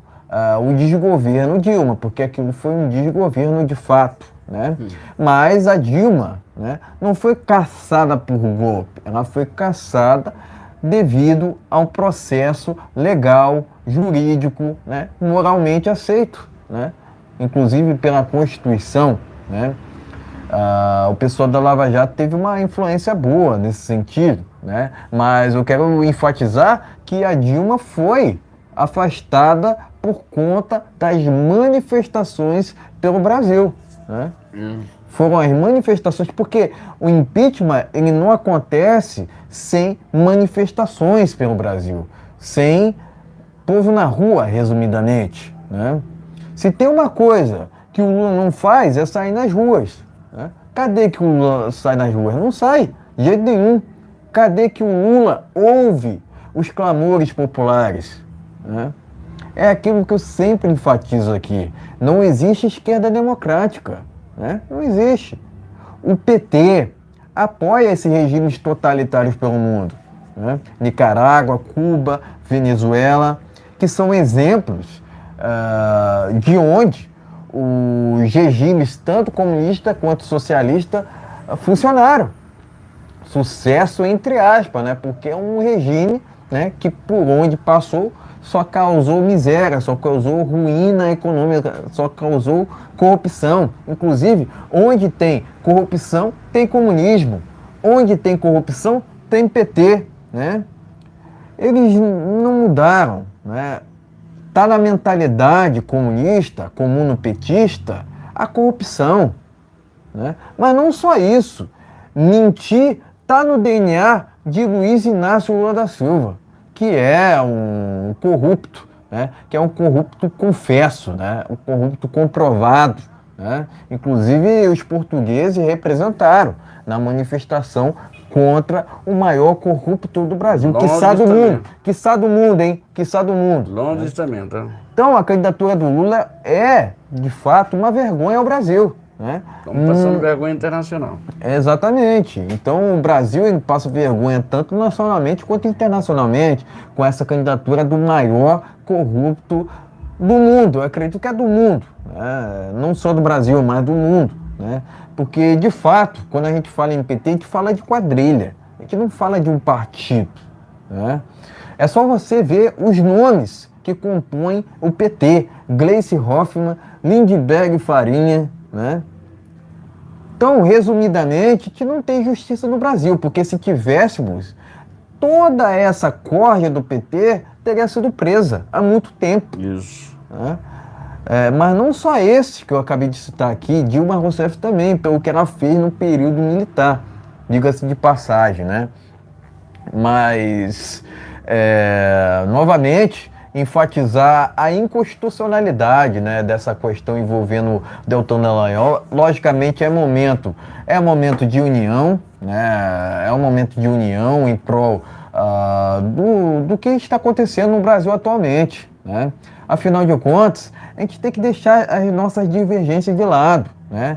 o desgoverno Dilma, porque aquilo foi um desgoverno de fato, né? Mas a Dilma, né, não foi caçada por golpe, ela foi caçada devido a um processo legal, jurídico, né, moralmente aceito, né? Inclusive pela Constituição, né? O pessoal da Lava Jato teve uma influência boa nesse sentido, né? Mas eu quero enfatizar que a Dilma foi afastada por conta das manifestações pelo Brasil, né? Foram as manifestações, porque o impeachment ele não acontece sem manifestações pelo Brasil, sem povo na rua, resumidamente, né? Se tem uma coisa que o Lula não faz é sair nas ruas, né? Cadê que o Lula sai nas ruas? Não sai, de jeito nenhum. Cadê que o Lula ouve os clamores populares, né? É aquilo que eu sempre enfatizo aqui. Não existe esquerda democrática, né? Não existe. O PT apoia esses regimes totalitários pelo mundo, né? Nicarágua, Cuba, Venezuela, que são exemplos de onde os regimes, tanto comunista quanto socialista, funcionaram. Sucesso entre aspas, né? Porque é um regime, né, que por onde passou só causou miséria, só causou ruína econômica, só causou corrupção. Inclusive, onde tem corrupção, tem comunismo. Onde tem corrupção, tem PT, né? Eles não mudaram, né? Está na mentalidade comunista, comuno-petista, a corrupção, né? Mas não só isso. Mentir está no DNA de Luiz Inácio Lula da Silva, que é um corrupto, né? Que é um corrupto confesso, né? Um corrupto comprovado, né? Inclusive os portugueses representaram na manifestação contra o maior corrupto do Brasil, quiçá do mundo, quiçá do mundo, hein? Quiçá do mundo. Londres também, tá? Então a candidatura do Lula é, de fato, uma vergonha ao Brasil, né? Estamos passando vergonha internacional. Exatamente. Então o Brasil ele passa vergonha tanto nacionalmente quanto internacionalmente com essa candidatura do maior corrupto do mundo. Eu acredito que é do mundo, né? Não só do Brasil, mas do mundo, né? Porque, de fato, quando a gente fala em PT, a gente fala de quadrilha. A gente não fala de um partido, né? É só você ver os nomes que compõem o PT. Gleice Hoffmann, Lindbergh Farinha, né? Então, resumidamente, que não tem justiça no Brasil, porque se tivéssemos, toda essa corja do PT teria sido presa há muito tempo. Isso. Né? Mas não só esse que eu acabei de citar aqui, Dilma Rousseff também, pelo que ela fez no período militar, diga-se de passagem, né? Mas, novamente, enfatizar a inconstitucionalidade, né, dessa questão envolvendo Deltan Dallagnol. Logicamente é momento de união, né, é um momento de união em prol do que está acontecendo no Brasil atualmente, né? Afinal de contas, a gente tem que deixar as nossas divergências de lado, né?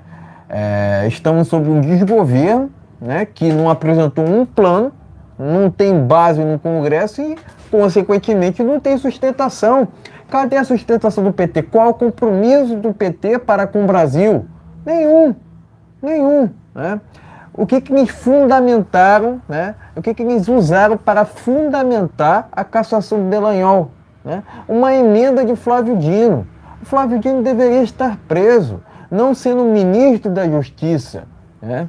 Estamos sob um desgoverno, né, que não apresentou um plano, não tem base no Congresso e, consequentemente, não tem sustentação. Cadê a sustentação do PT? Qual o compromisso do PT para com o Brasil? Nenhum, né? O que eles fundamentaram, né? O que eles usaram para fundamentar a cassação do Dallagnol? Né? Uma emenda de Flávio Dino. O Flávio Dino deveria estar preso, não sendo ministro da Justiça, né?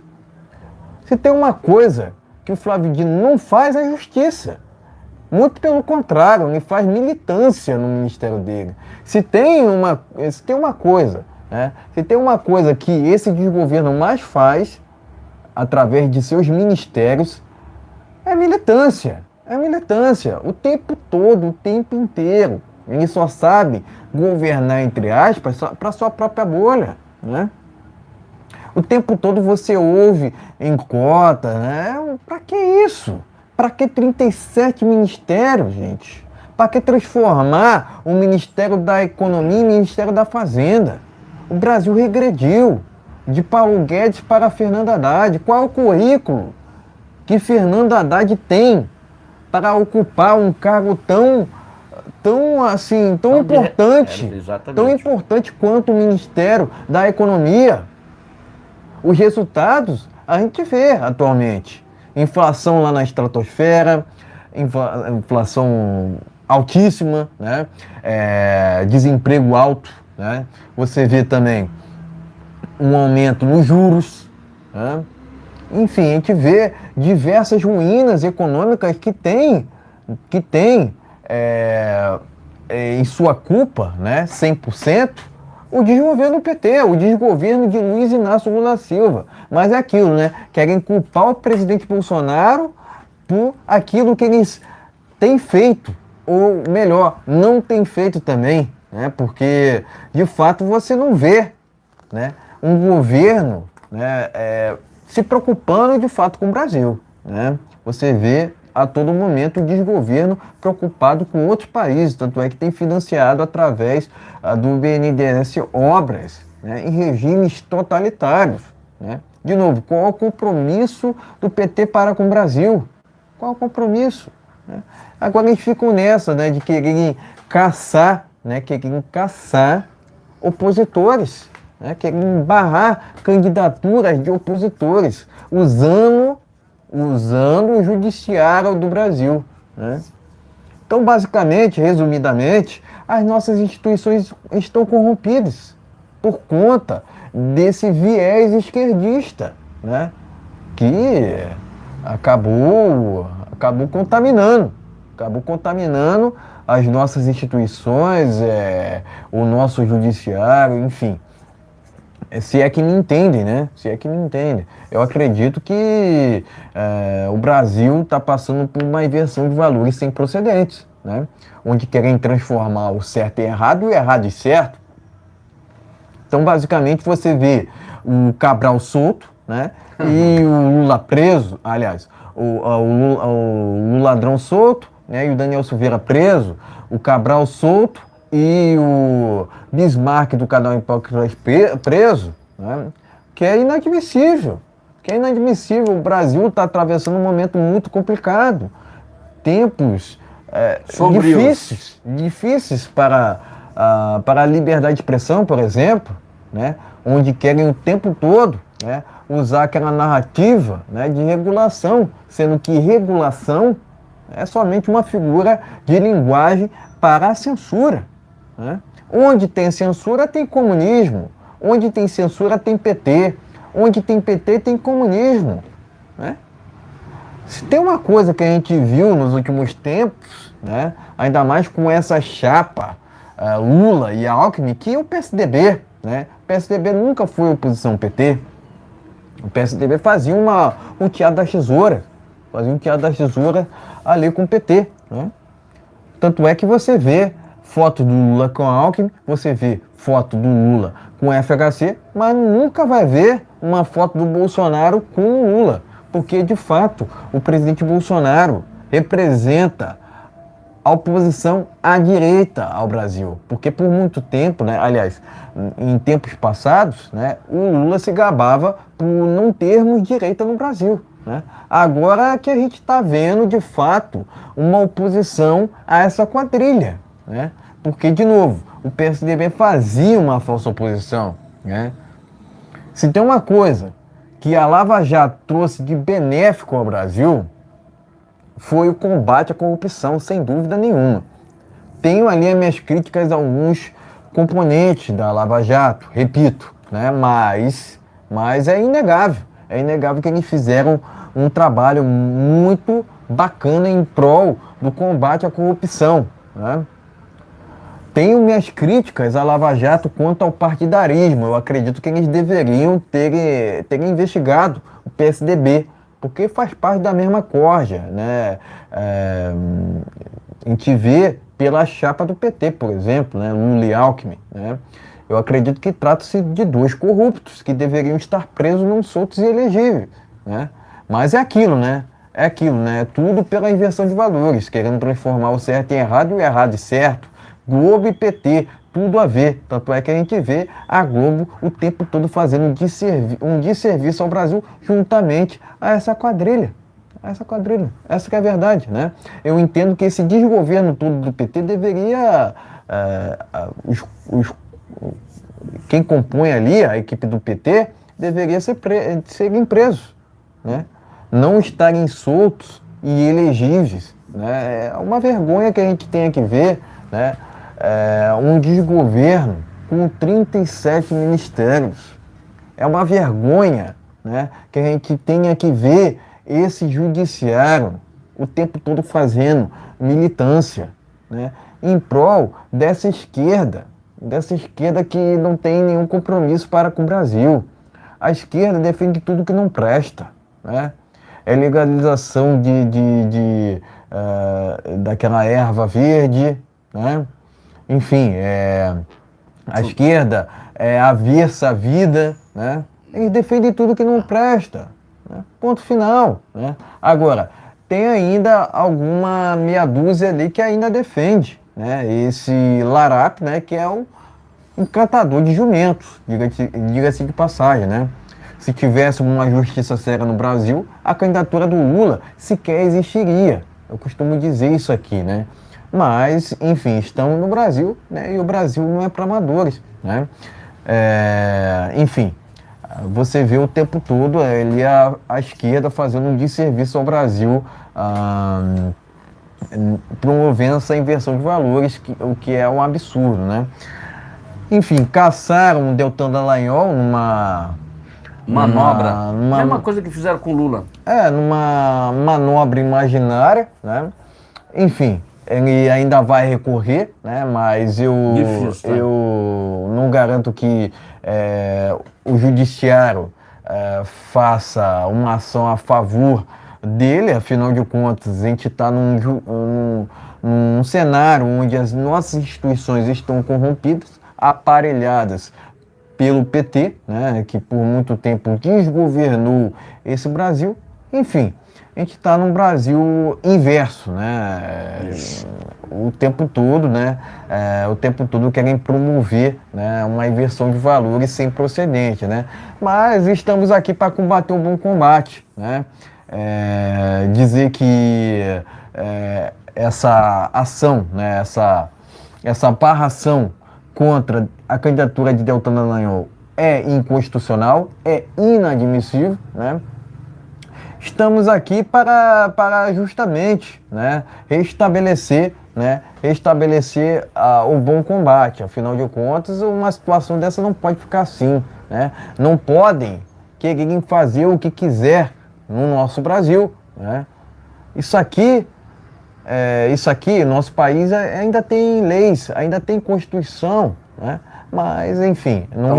Se tem uma coisa que o Flávio Dino não faz, é justiça. Muito pelo contrário, ele faz militância no ministério dele. Se tem uma coisa, né? Se tem uma coisa que esse desgoverno mais faz, através de seus ministérios, é militância. É militância, o tempo todo, o tempo inteiro. Ele só sabe governar, entre aspas, para sua própria bolha, né? O tempo todo você ouve em cota, né? Para que isso? Para que 37 ministérios, gente? Para que transformar o Ministério da Economia em Ministério da Fazenda? O Brasil regrediu de Paulo Guedes para Fernando Haddad. Qual é o currículo que Fernando Haddad tem para ocupar um cargo tão importante, tão importante quanto o Ministério da Economia? Os resultados a gente vê atualmente. Inflação lá na estratosfera, inflação altíssima, né? Desemprego alto, né? Você vê também um aumento nos juros, né? Enfim, a gente vê diversas ruínas econômicas que tem em sua culpa, né, 100%, o desgoverno do PT, o desgoverno de Luiz Inácio Lula Silva. Mas é aquilo, né? Querem culpar o presidente Bolsonaro por aquilo que eles têm feito, ou melhor, não têm feito também, né? Porque, de fato, você não vê, né, um governo, né, se preocupando de fato com o Brasil, né? Você vê a todo momento o desgoverno preocupado com outros países, tanto é que tem financiado através do BNDES obras, né, em regimes totalitários, né? De novo, qual é o compromisso do PT para com o Brasil? Qual é o compromisso? Né? Agora eles ficam nessa, né, de quererem caçar, né, quererem caçar opositores, né, querem barrar candidaturas de opositores, usando o judiciário do Brasil, né? Então, basicamente, resumidamente, as nossas instituições estão corrompidas por conta desse viés esquerdista, né? Que acabou contaminando as nossas instituições, o nosso judiciário, enfim. Se é que me entendem, né? Se é que me entendem. Eu acredito que o Brasil está passando por uma inversão de valores sem precedentes, né? Onde querem transformar o certo em errado e o errado em certo. Então, basicamente, você vê o Cabral solto, né? E o Lula preso, aliás, o ladrão solto, né? E o Daniel Silveira preso, o Cabral solto e o Bismarck do canal Hipócritas preso, né? Que é inadmissível. O Brasil está atravessando um momento muito complicado. Tempos difíceis para a liberdade de expressão, por exemplo, né? Onde querem o tempo todo, né, usar aquela narrativa, né, de regulação, sendo que regulação é somente uma figura de linguagem para a censura, né? Onde tem censura tem comunismo, onde tem censura tem PT, onde tem PT tem comunismo, né? Se tem uma coisa que a gente viu nos últimos tempos, né, ainda mais com essa chapa Lula e Alckmin, que é o PSDB, né? O PSDB nunca foi oposição ao PT. O PSDB fazia um teatro da tesoura ali com o PT, né? Tanto é que você vê foto do Lula com a Alckmin, você vê foto do Lula com o FHC, mas nunca vai ver uma foto do Bolsonaro com o Lula, porque de fato o presidente Bolsonaro representa a oposição à direita ao Brasil, porque por muito tempo, né, aliás, em tempos passados, né, o Lula se gabava por não termos direita no Brasil, né? Agora que a gente está vendo de fato uma oposição a essa quadrilha, né? Porque, de novo, o PSDB fazia uma falsa oposição, né? Se tem uma coisa que a Lava Jato trouxe de benéfico ao Brasil, foi o combate à corrupção, sem dúvida nenhuma. Tenho ali as minhas críticas a alguns componentes da Lava Jato, repito, né? Mas é inegável que eles fizeram um trabalho muito bacana em prol do combate à corrupção, né? Tenho minhas críticas à Lava Jato quanto ao partidarismo. Eu acredito que eles deveriam ter investigado o PSDB, porque faz parte da mesma corja, né? A gente vê pela chapa do PT, por exemplo, né? Lula e Alckmin, né? Eu acredito que trata-se de dois corruptos que deveriam estar presos, não soltos e elegíveis, né? Mas é aquilo, né? É tudo pela inversão de valores, querendo transformar o certo em errado e o errado em certo. Globo e PT, tudo a ver. Tanto é que a gente vê a Globo o tempo todo fazendo um desserviço ao Brasil juntamente a essa quadrilha. Essa que é a verdade, né? Eu entendo que esse desgoverno todo do PT deveria... quem compõe ali a equipe do PT deveriam serem presos, né? Não estarem soltos e elegíveis, né? É uma vergonha que a gente tenha que ver, né? Um desgoverno com 37 ministérios. É uma vergonha, né? Que a gente tenha que ver esse judiciário o tempo todo fazendo militância, né? Em prol dessa esquerda que não tem nenhum compromisso para com o Brasil. A esquerda defende tudo que não presta, né? É legalização daquela erva verde, né? Enfim, a esquerda é avessa à vida, né? Eles defendem tudo que não presta, né? Ponto final, né? Agora, tem ainda alguma meia dúzia ali que ainda defende, né? Esse larápio, né? Que é um encantador de jumentos, diga-se de passagem, né? Se tivesse uma justiça séria no Brasil, a candidatura do Lula sequer existiria. Eu costumo dizer isso aqui, né? Mas, enfim, estamos no Brasil, né? E o Brasil não é para amadores, né? Enfim, você vê o tempo todo a esquerda fazendo um desserviço ao Brasil, promovendo essa inversão de valores, o que é um absurdo, né? Enfim, caçaram o Deltan Dallagnol numa Manobra. Mesma coisa que fizeram com o Lula. Numa manobra imaginária, né? Enfim, ele ainda vai recorrer, né? Mas Difícil, tá? eu não garanto que o judiciário faça uma ação a favor dele. Afinal de contas, a gente está num cenário onde as nossas instituições estão corrompidas, aparelhadas pelo PT, né, que por muito tempo desgovernou esse Brasil. Enfim, a gente está num Brasil inverso, né? O tempo todo, né? O tempo todo querem promover, né, uma inversão de valores sem procedente, né? Mas estamos aqui para combater o bom combate, né? Dizer que essa ação, né, essa barração contra a candidatura de Deltan Dallagnol é inconstitucional, é inadmissível, né? Estamos aqui para justamente, né, restabelecer o bom combate. Afinal de contas, uma situação dessa não pode ficar assim, né? Não podem quererem fazer o que quiser no nosso Brasil, né? Isso aqui, nosso país ainda tem leis, ainda tem Constituição, né? Mas, enfim, não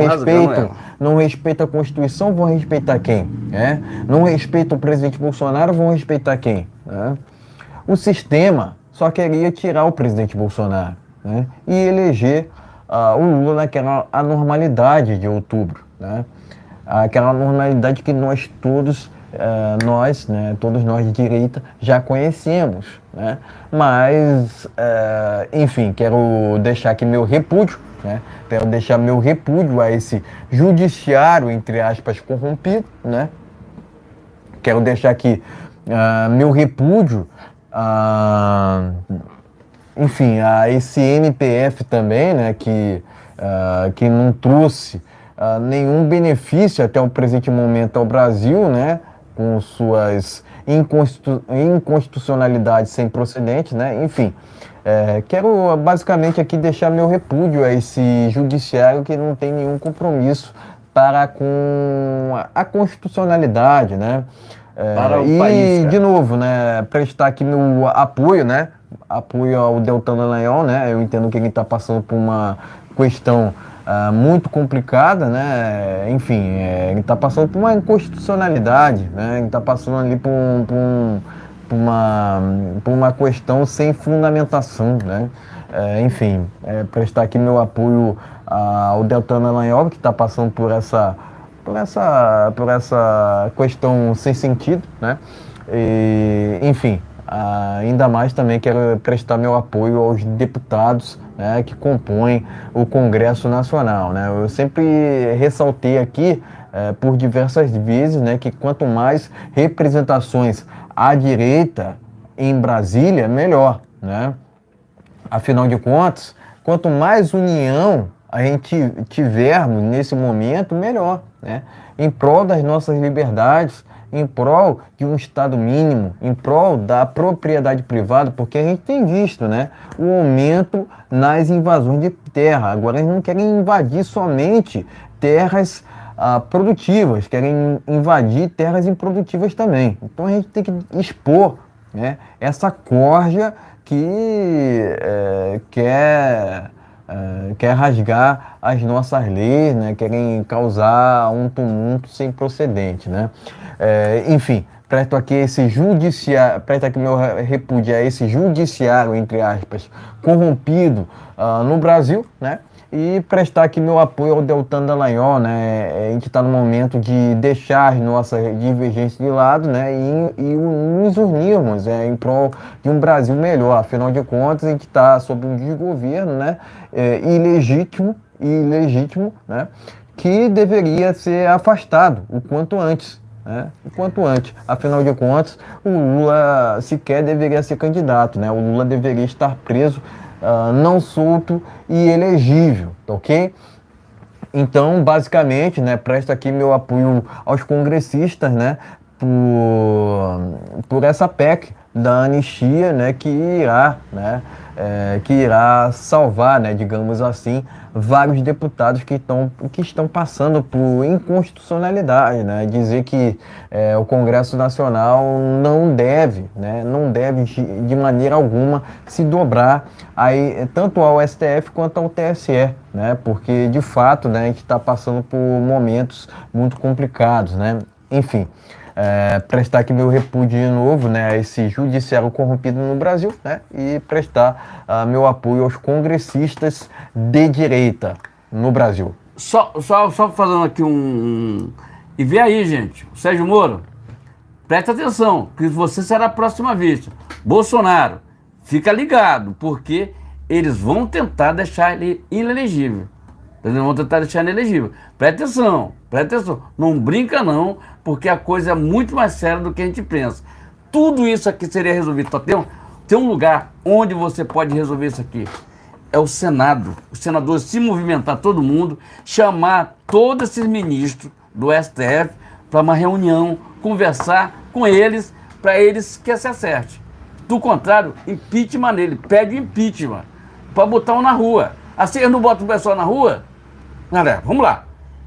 respeitam a Constituição, vão respeitar quem? Não respeitam o presidente Bolsonaro, vão respeitar quem? O sistema só queria tirar o presidente Bolsonaro, né? E eleger o Lula naquela anormalidade de outubro, né? Aquela normalidade que nós todos, todos nós de direita já conhecemos, né? Mas, enfim, quero deixar aqui meu repúdio, né? Quero deixar meu repúdio a esse judiciário, entre aspas, corrompido, né? Quero deixar aqui meu repúdio, enfim, a esse MPF também, né? Que não trouxe nenhum benefício até o presente momento ao Brasil, né? Com suas inconstitucionalidades sem procedente, né? Enfim, quero basicamente aqui deixar meu repúdio a esse judiciário que não tem nenhum compromisso para com a constitucionalidade, né? Para o país, cara. De novo, né? Prestar aqui meu apoio, né? Apoio ao Deltan Dallagnol, né? Eu entendo que ele está passando por uma questão muito complicada, né? Enfim, ele está passando por uma inconstitucionalidade, né? Ele está passando ali por uma questão sem fundamentação, né? Enfim, prestar aqui meu apoio ao Deltan Dallagnol, que está passando por essa questão sem sentido, né? E, enfim, ainda mais também quero prestar meu apoio aos deputados, né, que compõem o Congresso Nacional, né? Eu sempre ressaltei aqui, por diversas vezes, né, que quanto mais representações à direita em Brasília, melhor, né? Afinal de contas, quanto mais união a gente tivermos nesse momento, melhor, né? Em prol das nossas liberdades, em prol de um Estado mínimo, em prol da propriedade privada, porque a gente tem visto, né, o aumento nas invasões de terra. Agora eles não querem invadir somente terras produtivas, querem invadir terras improdutivas também. Então a gente tem que expor, né, essa corja que quer rasgar as nossas leis, né, querem causar um tumulto sem procedente, né? Enfim, presto aqui meu repúdio a esse judiciário, entre aspas, corrompido no Brasil, né? E prestar aqui meu apoio ao Deltan Dallagnol, né? A gente está no momento de deixar as nossas divergências de lado, né? E nos unirmos em prol de um Brasil melhor. Afinal de contas, a gente está sob um desgoverno, né? Ilegítimo, né? Que deveria ser afastado o quanto antes. O quanto antes. Afinal de contas, o Lula sequer deveria ser candidato, né? O Lula deveria estar preso, não solto e elegível, tá ok? Então, basicamente, né, presto aqui meu apoio aos congressistas, né, por essa PEC da anistia, né, que irá salvar, né, digamos assim, vários deputados que estão passando por inconstitucionalidade, né, dizer que o Congresso Nacional não deve de maneira alguma se dobrar aí, tanto ao STF quanto ao TSE, né, porque de fato, né, a gente está passando por momentos muito complicados, né, enfim. Prestar aqui meu repúdio de novo, né, a esse judiciário corrompido no Brasil, né, e prestar meu apoio aos congressistas de direita no Brasil. Só fazendo aqui E vê aí, gente, o Sérgio Moro, presta atenção, que você será a próxima vítima. Bolsonaro, fica ligado, porque eles vão tentar deixar ele inelegível. Eles vão tentar deixar ele inelegível. Presta atenção. Não brinca não, porque a coisa é muito mais séria do que a gente pensa. Tudo isso aqui seria resolvido. Só tem um lugar onde você pode resolver isso aqui. É o Senado. Os senadores se movimentar todo mundo, chamar todos esses ministros do STF para uma reunião, conversar com eles, para eles que se acerte. Do contrário, impeachment nele. Pede impeachment para botar um na rua. Assim eles não botam o pessoal na rua? Galera, vamos lá.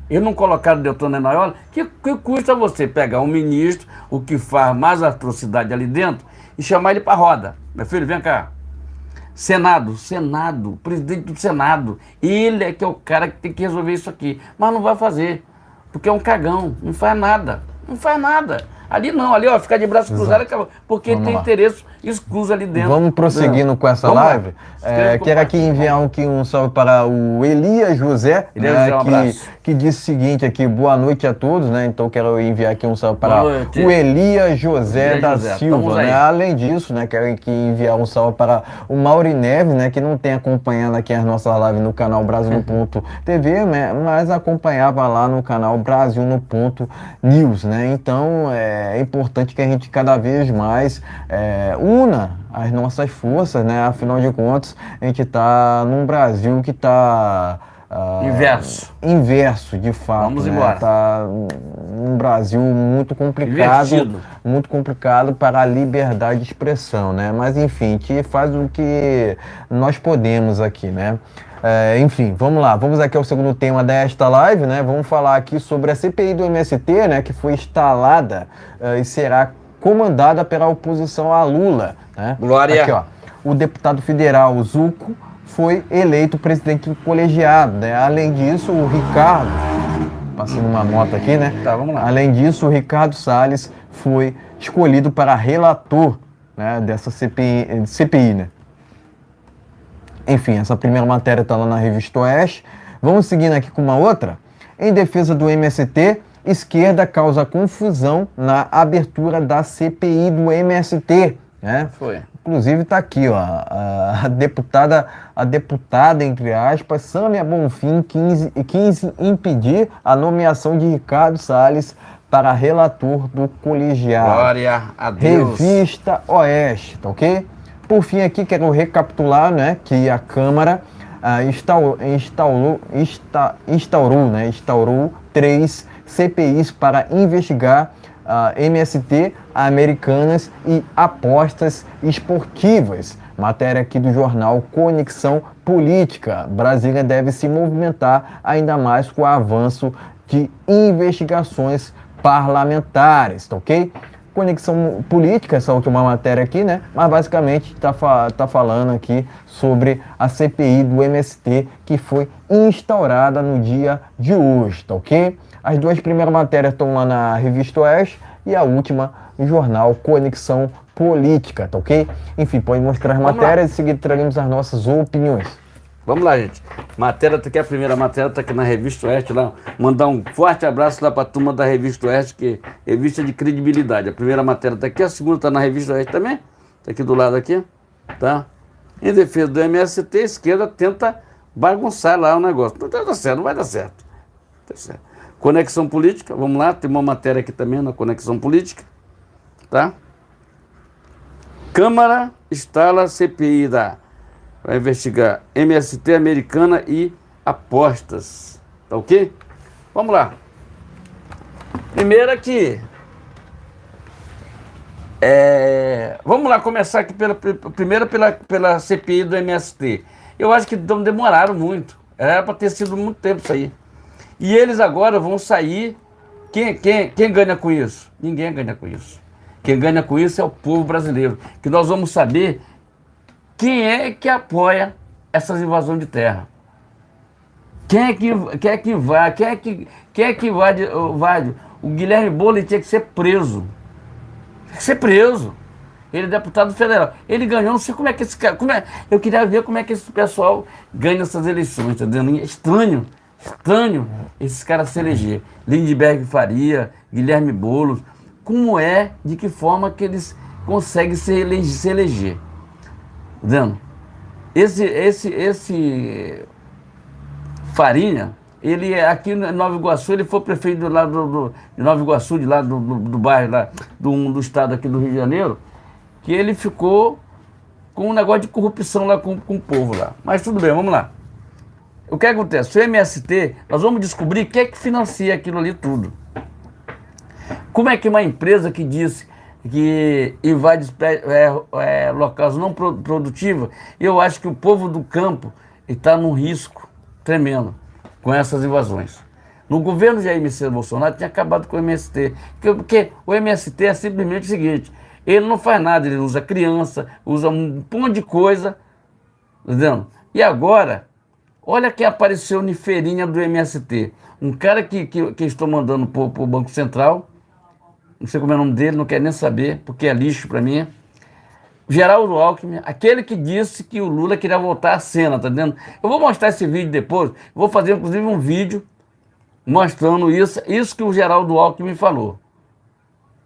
Eles não colocaram o Deltan Dallagnol, que custa você pegar um ministro, o que faz mais atrocidade ali dentro, e chamar ele para roda. Meu filho, vem cá. Senado, presidente do Senado. Ele é que é o cara que tem que resolver isso aqui. Mas não vai fazer, porque é um cagão, não faz nada. Ali não, ali ó, ficar de braço cruzado, acabou, porque tem interesse excluso ali dentro. Vamos prosseguindo com essa live. Quero aqui enviar um salve para o Elias José, né, que disse o seguinte aqui: boa noite a todos, né? Então quero enviar aqui um salve para o Elias José da Silva, né? Além disso, né, quero aqui enviar um salve para o Mauri Neves, né, que não tem acompanhado aqui as nossas lives no canal Brasil no Ponto TV, né, mas acompanhava lá no canal Brasil no Ponto News, né? Então é importante que a gente cada vez mais una as nossas forças, né? Afinal de contas, a gente está num Brasil que está inverso, de fato. Vamos embora. Está um Brasil muito complicado para a liberdade de expressão, né? Mas enfim, a gente faz o que nós podemos aqui, né? Enfim, vamos lá, vamos aqui ao segundo tema desta live, né? Vamos falar aqui sobre a CPI do MST, né? Que foi instalada e será comandada pela oposição a Lula, né? Glória! Aqui, ó, o deputado federal Zucco foi eleito presidente do colegiado, né? Além disso, o Ricardo, passando uma moto aqui, né? Tá, vamos lá. Além disso, o Ricardo Salles foi escolhido para relator, né, dessa CPI, né? Enfim, essa primeira matéria está lá na Revista Oeste. Vamos seguindo aqui com uma outra. Em defesa do MST, esquerda causa confusão na abertura da CPI do MST, né? Foi. Inclusive está aqui, ó, a deputada, entre aspas, Sâmia Bonfim, quis impedir a nomeação de Ricardo Salles para relator do colegiado. Glória a Deus. Revista Oeste, tá ok? Por fim aqui, quero recapitular, né, que a Câmara instaurou 3 CPIs para investigar MST, Americanas e apostas esportivas. Matéria aqui do jornal Conexão Política. Brasília deve se movimentar ainda mais com o avanço de investigações parlamentares, tá ok? Conexão Política, essa última matéria aqui, né? Mas basicamente tá falando aqui sobre a CPI do MST que foi instaurada no dia de hoje, tá ok? As 2 primeiras matérias estão lá na Revista Oeste e a última no jornal Conexão Política, tá ok? Enfim, pode mostrar as matérias e em seguida traremos as nossas opiniões. Vamos lá, gente. Matéria tá aqui, a primeira matéria tá aqui na Revista Oeste lá. Mandar um forte abraço lá pra turma da Revista Oeste, que é revista de credibilidade. A primeira matéria tá aqui, a segunda tá na Revista Oeste também. Tá aqui do lado aqui, tá? Em defesa do MST, a esquerda tenta bagunçar lá o negócio. Não vai dar certo, não vai dar certo. Tá certo. Conexão Política, vamos lá, tem uma matéria aqui também na Conexão Política, tá? Câmara instala CPI vai investigar MST, Americana e apostas, tá ok? Vamos lá. Primeiro aqui, vamos lá começar aqui primeiro pela CPI do MST. Eu acho que demoraram muito, era para ter sido muito tempo isso aí. E eles agora vão sair. Quem ganha com isso? Ninguém ganha com isso. Quem ganha com isso é o povo brasileiro. Que nós vamos saber quem é que apoia essas invasões de terra. Quem é que invade? O Guilherme Boulos tinha que ser preso. Tinha que ser preso. Ele é deputado federal. Ele ganhou, não sei como é que esse cara. Eu queria ver como é que esse pessoal ganha essas eleições, tá entendendo? Estranho esses caras se eleger. Lindbergh Faria, Guilherme Boulos. De que forma que eles conseguem se eleger? Entendendo? Esse Farinha, ele aqui em Nova Iguaçu, ele foi prefeito lá de Nova Iguaçu, de lá do bairro lá, do estado aqui do Rio de Janeiro, que ele ficou com um negócio de corrupção lá com o povo lá. Mas tudo bem, vamos lá. O que acontece? O MST, nós vamos descobrir quem é que financia aquilo ali tudo. Como é que uma empresa que disse que invade locais não produtivos, eu acho que o povo do campo está num risco tremendo com essas invasões. No governo Jair Messias Bolsonaro tinha acabado com o MST, porque o MST é simplesmente o seguinte, ele não faz nada, ele usa criança, usa um monte de coisa, entendeu? E agora, olha quem apareceu em feirinha do MST, um cara que estou mandando para o Banco Central, não sei como é o nome dele, não quero nem saber, porque é lixo para mim. Geraldo Alckmin, aquele que disse que o Lula queria voltar à cena, tá entendendo? Eu vou mostrar esse vídeo depois, vou fazer inclusive um vídeo mostrando isso que o Geraldo Alckmin falou,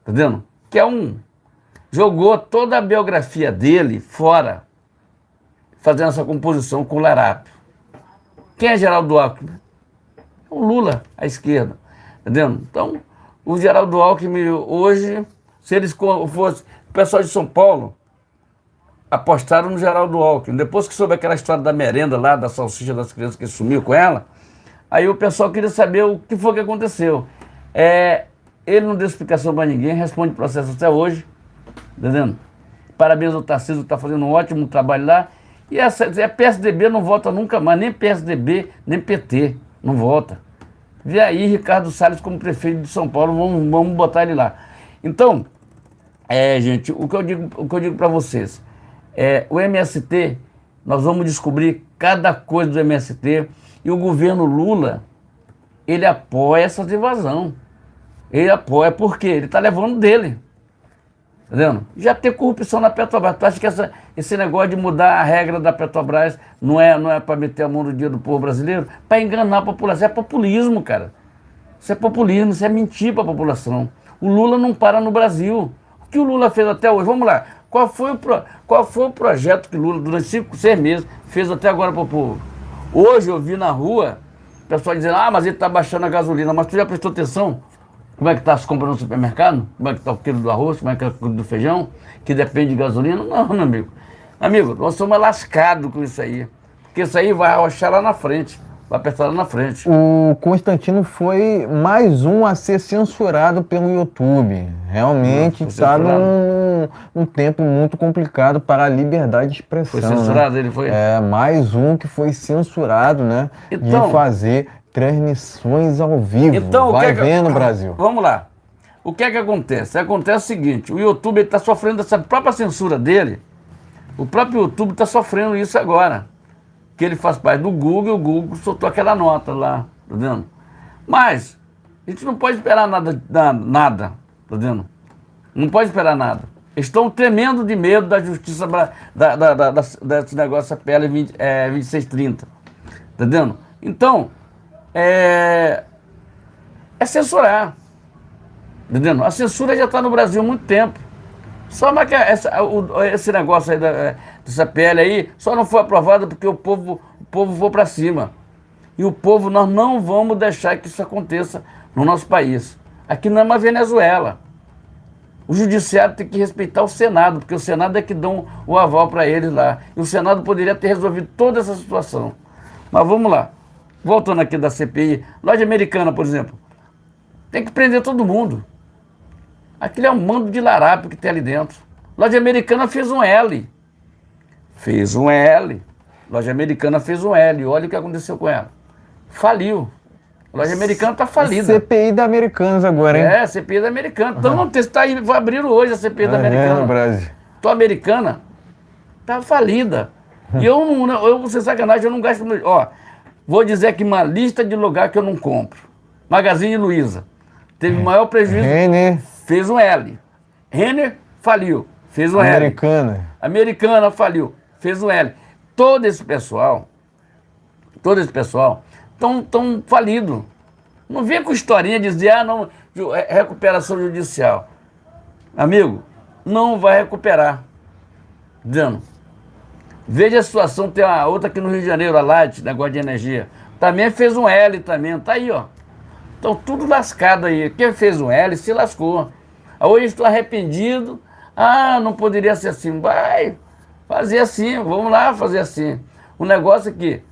tá entendendo? Que jogou toda a biografia dele fora, fazendo essa composição com o Larápio. Quem é Geraldo Alckmin? O Lula, à esquerda, tá entendendo? Então, o Geraldo Alckmin hoje, se eles fossem, o pessoal de São Paulo apostaram no Geraldo Alckmin. Depois que soube aquela história da merenda lá, da salsicha das crianças que sumiu com ela, aí o pessoal queria saber o que foi que aconteceu. Ele não deu explicação para ninguém, responde processo até hoje, entendendo? Parabéns ao Tarcísio, que está fazendo um ótimo trabalho lá. E a PSDB não vota nunca mais, nem PSDB, nem PT, não vota. Vê aí Ricardo Salles como prefeito de São Paulo, vamos botar ele lá. Então, gente, o que eu digo para vocês, o MST, nós vamos descobrir cada coisa do MST, e o governo Lula, ele apoia essa invasão. Ele apoia porque ele está levando dele. Entendeu? Já tem corrupção na Petrobras. Tu acha que esse negócio de mudar a regra da Petrobras não é para meter a mão no dia do povo brasileiro? Para enganar a população. É populismo, cara. Isso é populismo, isso é mentir para a população. O Lula não para no Brasil. O que o Lula fez até hoje? Vamos lá. Qual foi o projeto que o Lula, durante 5, 6 meses, fez até agora para o povo? Hoje eu vi na rua o pessoal dizendo, mas ele está baixando a gasolina. Mas tu já prestou atenção? Como é que está as compras no supermercado? Como é que está o quilo do arroz? Como é que é o quilo do feijão? Que depende de gasolina? Não, meu amigo. Amigo, nós somos lascados com isso aí. porque isso aí vai arrochar lá na frente, vai apertar lá na frente. O Constantino foi mais um a ser censurado pelo YouTube. Realmente Foi está censurado. num tempo muito complicado para a liberdade de expressão. Foi censurado, né? ele foi? É, mais um que foi censurado, né? Então- de fazer transmissões ao vivo. Então, Vai vendo, Brasil. Vamos lá. O que é que acontece? Acontece o seguinte, o YouTube está sofrendo essa própria censura dele, o próprio YouTube está sofrendo isso agora, que ele faz parte do Google, e o Google soltou aquela nota lá, tá vendo? Mas, a gente não pode esperar nada, tá vendo? Não pode esperar nada. Estão tremendo de medo da justiça, desse negócio, a PL 2630, tá vendo? Então, é censurar. Entendendo? A censura já está no Brasil há muito tempo. Só que esse negócio aí dessa PL aí só não foi aprovado porque o povo foi para cima. E o povo, nós não vamos deixar que isso aconteça no nosso país. Aqui não é uma Venezuela. O judiciário tem que respeitar o Senado, porque o Senado é que dão o aval para eles lá. E o Senado poderia ter resolvido toda essa situação. Mas vamos lá. Voltando aqui da CPI, loja americana, por exemplo, tem que prender todo mundo. Aquilo é um mando de larápio que tem ali dentro. Loja americana fez um L. Fez um L. Loja americana fez um L. Olha o que aconteceu com ela. Faliu. A loja americana está falida. CPI da Americanas agora, hein? É, CPI da Americana. Então não está aí, abriram hoje a CPI da Americana. Brasil. Então a Americana está falida. E eu, sem sacanagem, eu não gasto. Ó, vou dizer aqui uma lista de lugar que eu não compro. Magazine Luiza. Teve maior prejuízo. Renner. Fez um L. Renner faliu. Fez um L. Americana. Americana faliu. Fez um L. Todo esse pessoal estão falido. Não vem com historinha dizer, não, recuperação judicial. Amigo, não vai recuperar. Dizendo. Veja a situação, tem uma outra aqui no Rio de Janeiro, a Light, negócio de energia. Também fez um L também, tá aí, ó. Estão tudo lascado aí. Quem fez um L se lascou. Hoje estou arrependido. Não poderia ser assim. Vai fazer assim, vamos lá fazer assim. O negócio é que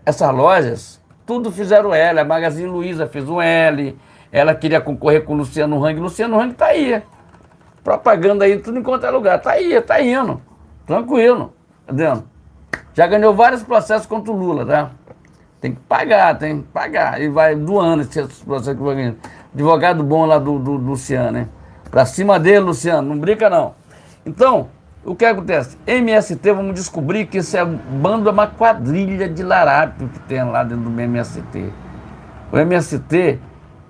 essas lojas, tudo fizeram L. A Magazine Luiza fez um L. Ela queria concorrer com o Luciano Hang. Luciano Hang tá aí. Propaganda aí, tudo em quanto é lugar. Tá aí, tá indo. Tranquilo. Entendeu? Já ganhou vários processos contra o Lula, tá? Tem que pagar. E vai doando esse processo que vai ganhando. Advogado bom lá do Luciano, né? Pra cima dele, Luciano, não brinca não. Então, o que acontece? MST, vamos descobrir que esse bando é uma quadrilha de larápio que tem lá dentro do MST. O MST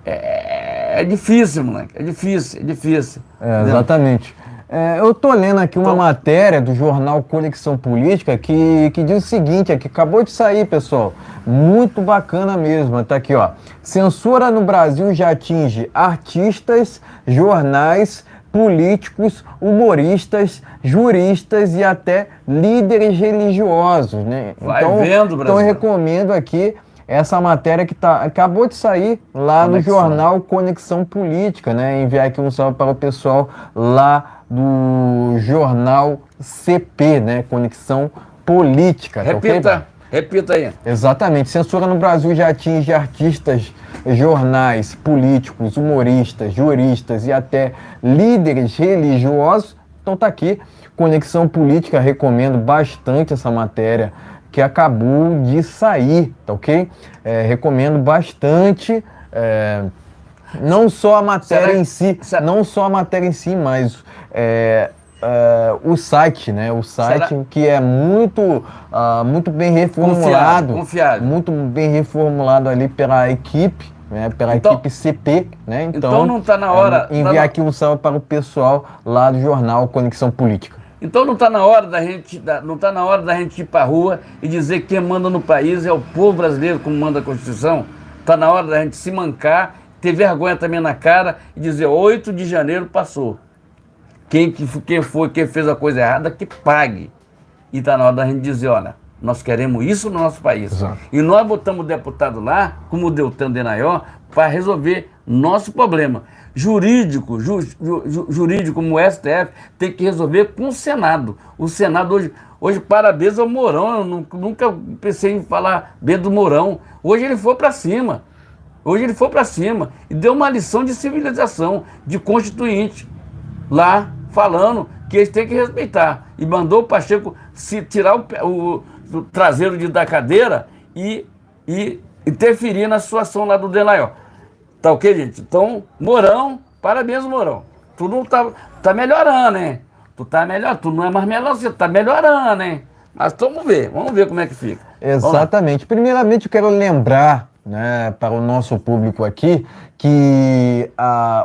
é difícil, moleque. É difícil. Exatamente. Eu tô lendo aqui uma matéria do jornal Conexão Política que diz o seguinte, que acabou de sair, pessoal. Muito bacana mesmo. Tá aqui, ó. Censura no Brasil já atinge artistas, jornais, políticos, humoristas, juristas e até líderes religiosos, né? Vai vendo, Brasil. Então eu recomendo aqui essa matéria que acabou de sair lá no jornal Conexão Política, né? Enviar aqui um salve para o pessoal lá do jornal CP, né? Conexão Política. Repita aí. Exatamente. Censura no Brasil já atinge artistas, jornais, políticos, humoristas, juristas e até líderes religiosos. Então tá aqui, Conexão Política, recomendo bastante essa matéria que acabou de sair, tá ok? Recomendo bastante, não só a matéria em si, mas o site, né? O site que é muito bem reformulado, confiável. muito bem reformulado ali pela equipe, né? Pela equipe CP, né? Então não está na hora enviar aqui um salve para o pessoal lá do jornal Conexão Política. Então não está na hora da gente ir para a rua e dizer que quem manda no país é o povo brasileiro, como manda a Constituição. Está na hora da gente se mancar, ter vergonha também na cara e dizer 8 de janeiro passou. Quem fez a coisa errada, que pague. E está na hora da gente dizer, olha, nós queremos isso no nosso país. Exato. E nós botamos deputado lá, como o Deltan Dallagnol, para resolver nosso problema. Jurídico, como o STF, tem que resolver com o Senado. O Senado Hoje, parabéns ao Mourão. Eu nunca pensei em falar bem do Mourão. Hoje ele foi para cima. Hoje ele foi para cima e deu uma lição de civilização, de constituinte, lá falando que eles têm que respeitar. E mandou o Pacheco se tirar o traseiro da cadeira e interferir na situação lá do Delayó. Tá ok, gente? Então, Mourão, parabéns, Mourão. Tu não tá melhorando, hein? Tu tá melhor, tu não é mais melhor, você tá melhorando, hein? Mas vamos ver como é que fica. Exatamente. Primeiramente, eu quero lembrar, né, para o nosso público aqui, que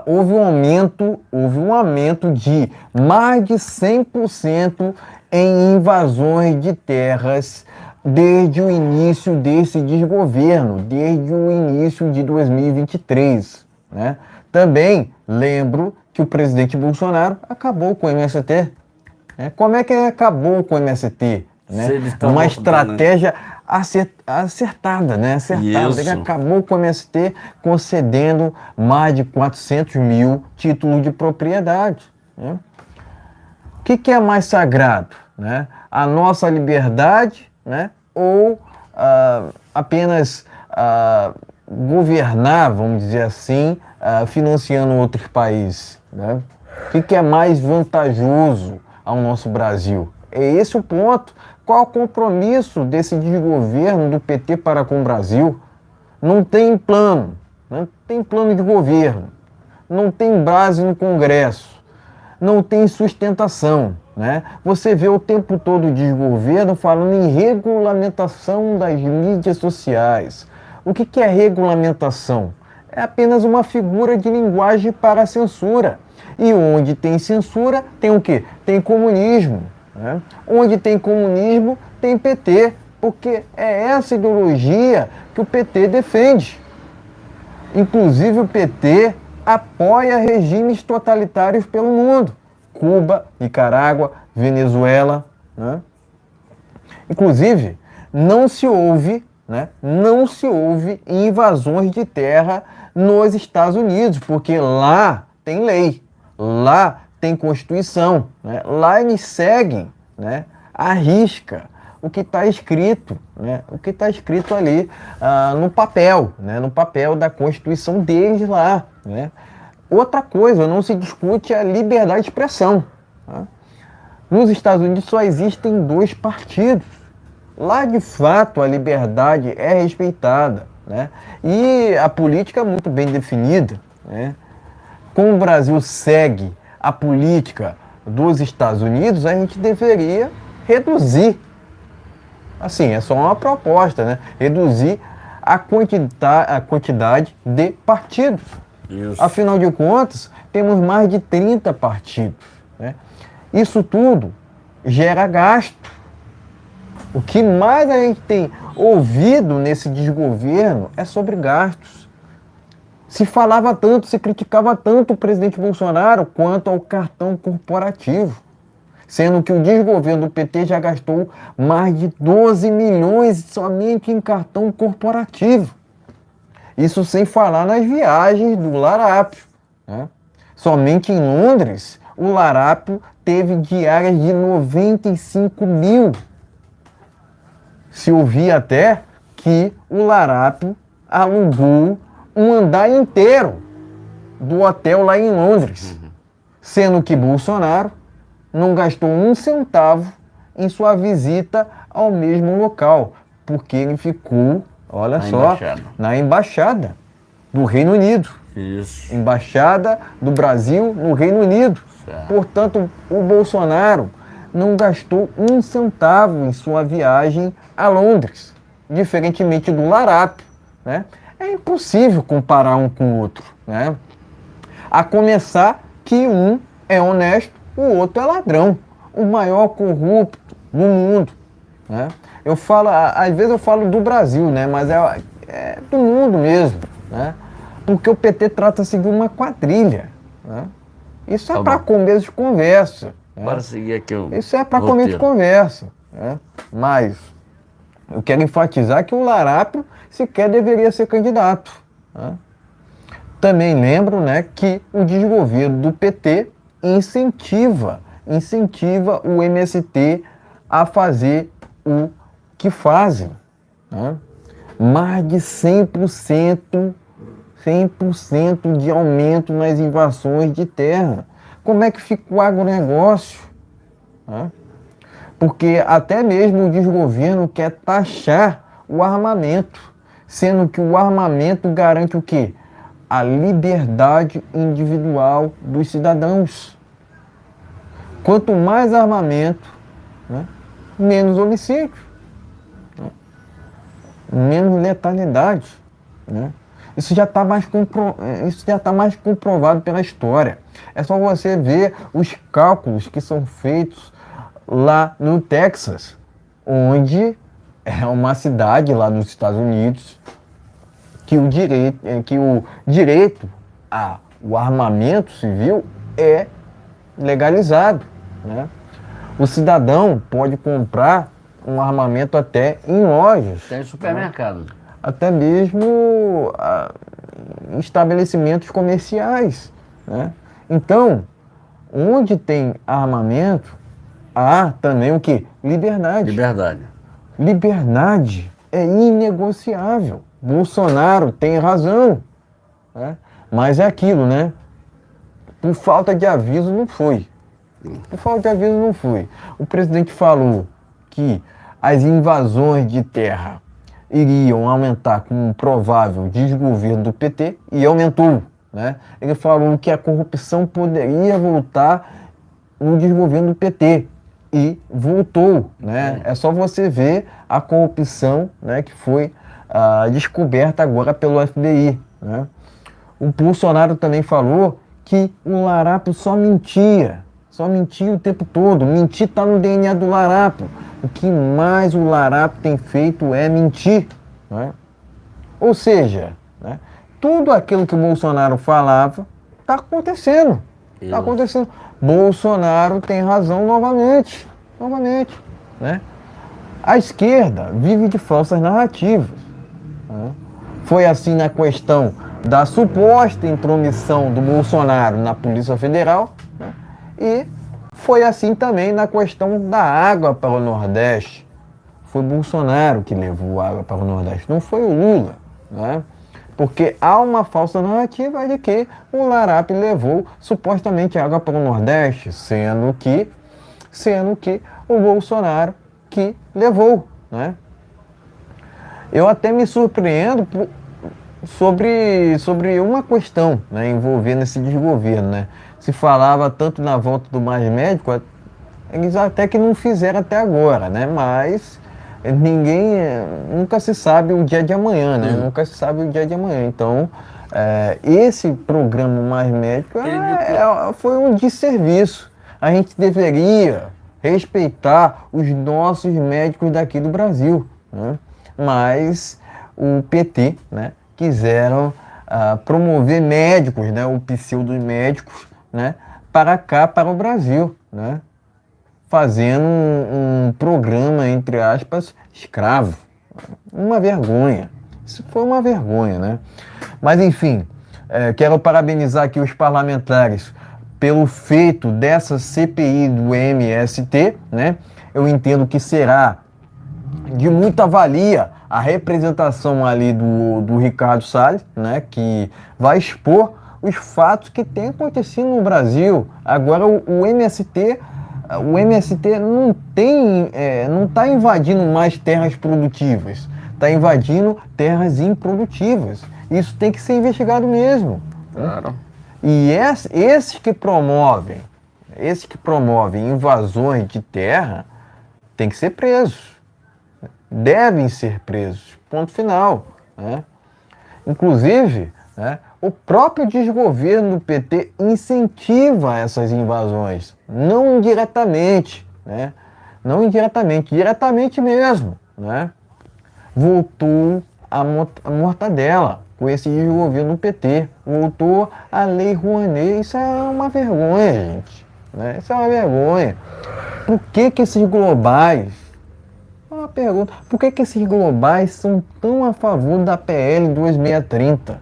houve um aumento de mais de 100% em invasões de terras desde o início desse desgoverno, desde o início de 2023, né? Também lembro que o presidente Bolsonaro acabou com o MST. Né? Como é que ele acabou com o MST? Né? Uma estratégia acertada, né? Acertada. Ele acabou com o MST concedendo mais de 400 mil títulos de propriedade. Né? O que é mais sagrado? Né? A nossa liberdade, né? Ou apenas governar, vamos dizer assim, financiando outros países? Né? O que é mais vantajoso ao nosso Brasil? É esse o ponto. Qual o compromisso desse desgoverno do PT para com o Brasil? Não tem plano, não tem plano de governo, não tem base no Congresso, não tem sustentação. Né? Você vê o tempo todo o desgoverno falando em regulamentação das mídias sociais. O que é regulamentação? É apenas uma figura de linguagem para a censura. E onde tem censura, tem o quê? Tem comunismo. Né? Onde tem comunismo, tem PT. Porque é essa ideologia que o PT defende. Inclusive o PT apoia regimes totalitários pelo mundo. Cuba, Nicarágua, Venezuela. Né? Inclusive, não se ouve invasões de terra nos Estados Unidos, porque lá tem lei, lá tem Constituição, né? Lá eles seguem, né, à risca o que está escrito, né, o que está escrito ali no papel, né, no papel da Constituição deles lá. Né? Outra coisa, não se discute a liberdade de expressão. Tá? Nos Estados Unidos só existem 2 partidos. Lá, de fato, a liberdade é respeitada, né? E a política é muito bem definida. Né? Como o Brasil segue a política dos Estados Unidos, a gente deveria reduzir. Assim, é só uma proposta, né? Reduzir a quantidade de partidos. Isso. Afinal de contas, temos mais de 30 partidos. Né? Isso tudo gera gasto. O que mais a gente tem ouvido nesse desgoverno é sobre gastos. Se falava tanto, se criticava tanto o presidente Bolsonaro quanto ao cartão corporativo, sendo que o desgoverno do PT já gastou mais de 12 milhões somente em cartão corporativo. Isso sem falar nas viagens do Larápio. Né? Somente em Londres, o Larápio teve diárias de 95 mil. Se ouvia até que o Larápio alugou um andar inteiro do hotel lá em Londres, sendo que Bolsonaro não gastou um centavo em sua visita ao mesmo local, porque ele ficou, olha só, na embaixada do Reino Unido. Isso. Embaixada do Brasil no Reino Unido. Certo. Portanto, o Bolsonaro não gastou um centavo em sua viagem a Londres, diferentemente do Larápio. Né? É impossível comparar um com o outro. Né? A começar que um é honesto, o outro é ladrão, o maior corrupto do mundo. Né? Eu falo, às vezes eu falo do Brasil, né? Mas é do mundo mesmo. Né? Porque o PT trata-se de uma quadrilha. Né? Isso é para começo de conversa. Né? Bora seguir aqui o Isso é para começo de conversa. Né? Mas eu quero enfatizar que o Larápio sequer deveria ser candidato. Né? Também lembro, né, que o desgoverno do PT incentiva o MST a fazer o que fazem, né? Mais de 100% de aumento nas invasões de terra. Como é que fica o agronegócio, né? Porque até mesmo o desgoverno quer taxar o armamento, sendo que o armamento garante o quê? A liberdade individual dos cidadãos. Quanto mais armamento, né, menos homicídio, né, menos letalidade, né? Isso já está mais comprovado pela história. É só você ver os cálculos que são feitos lá no Texas, onde é uma cidade lá nos Estados Unidos que o direito ao armamento civil é legalizado, né? O cidadão pode comprar um armamento até em lojas. Tem supermercado. Até mesmo em estabelecimentos comerciais, né? Então, onde tem armamento, há também o quê? Liberdade. Liberdade. Liberdade é inegociável. Bolsonaro tem razão, né? Mas é aquilo, né? Por falta de aviso não foi. Por falta de aviso não foi. O presidente falou que as invasões de terra iriam aumentar com um provável desgoverno do PT e aumentou, né? Ele falou que a corrupção poderia voltar no desgoverno do PT e voltou, né? É só você ver a corrupção, né, que foi descoberta agora pelo FBI, né? O Bolsonaro também falou que o Larápio só mentia o tempo todo. Mentir está no DNA do Larápio. O que mais o Larápio tem feito é mentir, né? Ou seja, né, tudo aquilo que o Bolsonaro falava está acontecendo. Está acontecendo. Bolsonaro tem razão novamente, né? A esquerda vive de falsas narrativas, né? Foi assim na questão da suposta intromissão do Bolsonaro na Polícia Federal, né? E foi assim também na questão da água para o Nordeste. Foi Bolsonaro que levou água para o Nordeste, não foi o Lula, né? Porque há uma falsa narrativa de que o Larápio levou supostamente água para o Nordeste, sendo que o Bolsonaro que levou, né? Eu até me surpreendo sobre uma questão, né, envolvendo esse desgoverno, né? Se falava tanto na volta do Mais Médico, eles até que não fizeram até agora, né? Mas nunca se sabe o dia de amanhã, né? Nunca se sabe o dia de amanhã. Então, esse programa Mais Médico foi um desserviço. A gente deveria respeitar os nossos médicos daqui do Brasil, né? Mas o PT, né, quiseram promover médicos, né, o pseudo-médicos, né, para cá, para o Brasil, né, fazendo um programa, entre aspas, escravo. Uma vergonha. Isso foi uma vergonha, né? Mas, enfim, quero parabenizar aqui os parlamentares pelo feito dessa CPI do MST, né? Eu entendo que será de muita valia a representação ali do Ricardo Salles, né, que vai expor os fatos que têm acontecido no Brasil. Agora o MST não está invadindo mais terras produtivas, está invadindo terras improdutivas. Isso tem que ser investigado mesmo. Claro. E esses que promovem invasões de terra têm que ser presos. Devem ser presos, ponto final, né? Inclusive, né, o próprio desgoverno do PT incentiva essas invasões, não indiretamente, né? Não indiretamente, diretamente mesmo, né? Voltou a mortadela com esse desgoverno do PT, voltou a Lei Rouanet. Isso é uma vergonha, gente, né? Isso é uma vergonha. Por que esses globais... Uma pergunta, por que esses globais são tão a favor da PL 2630?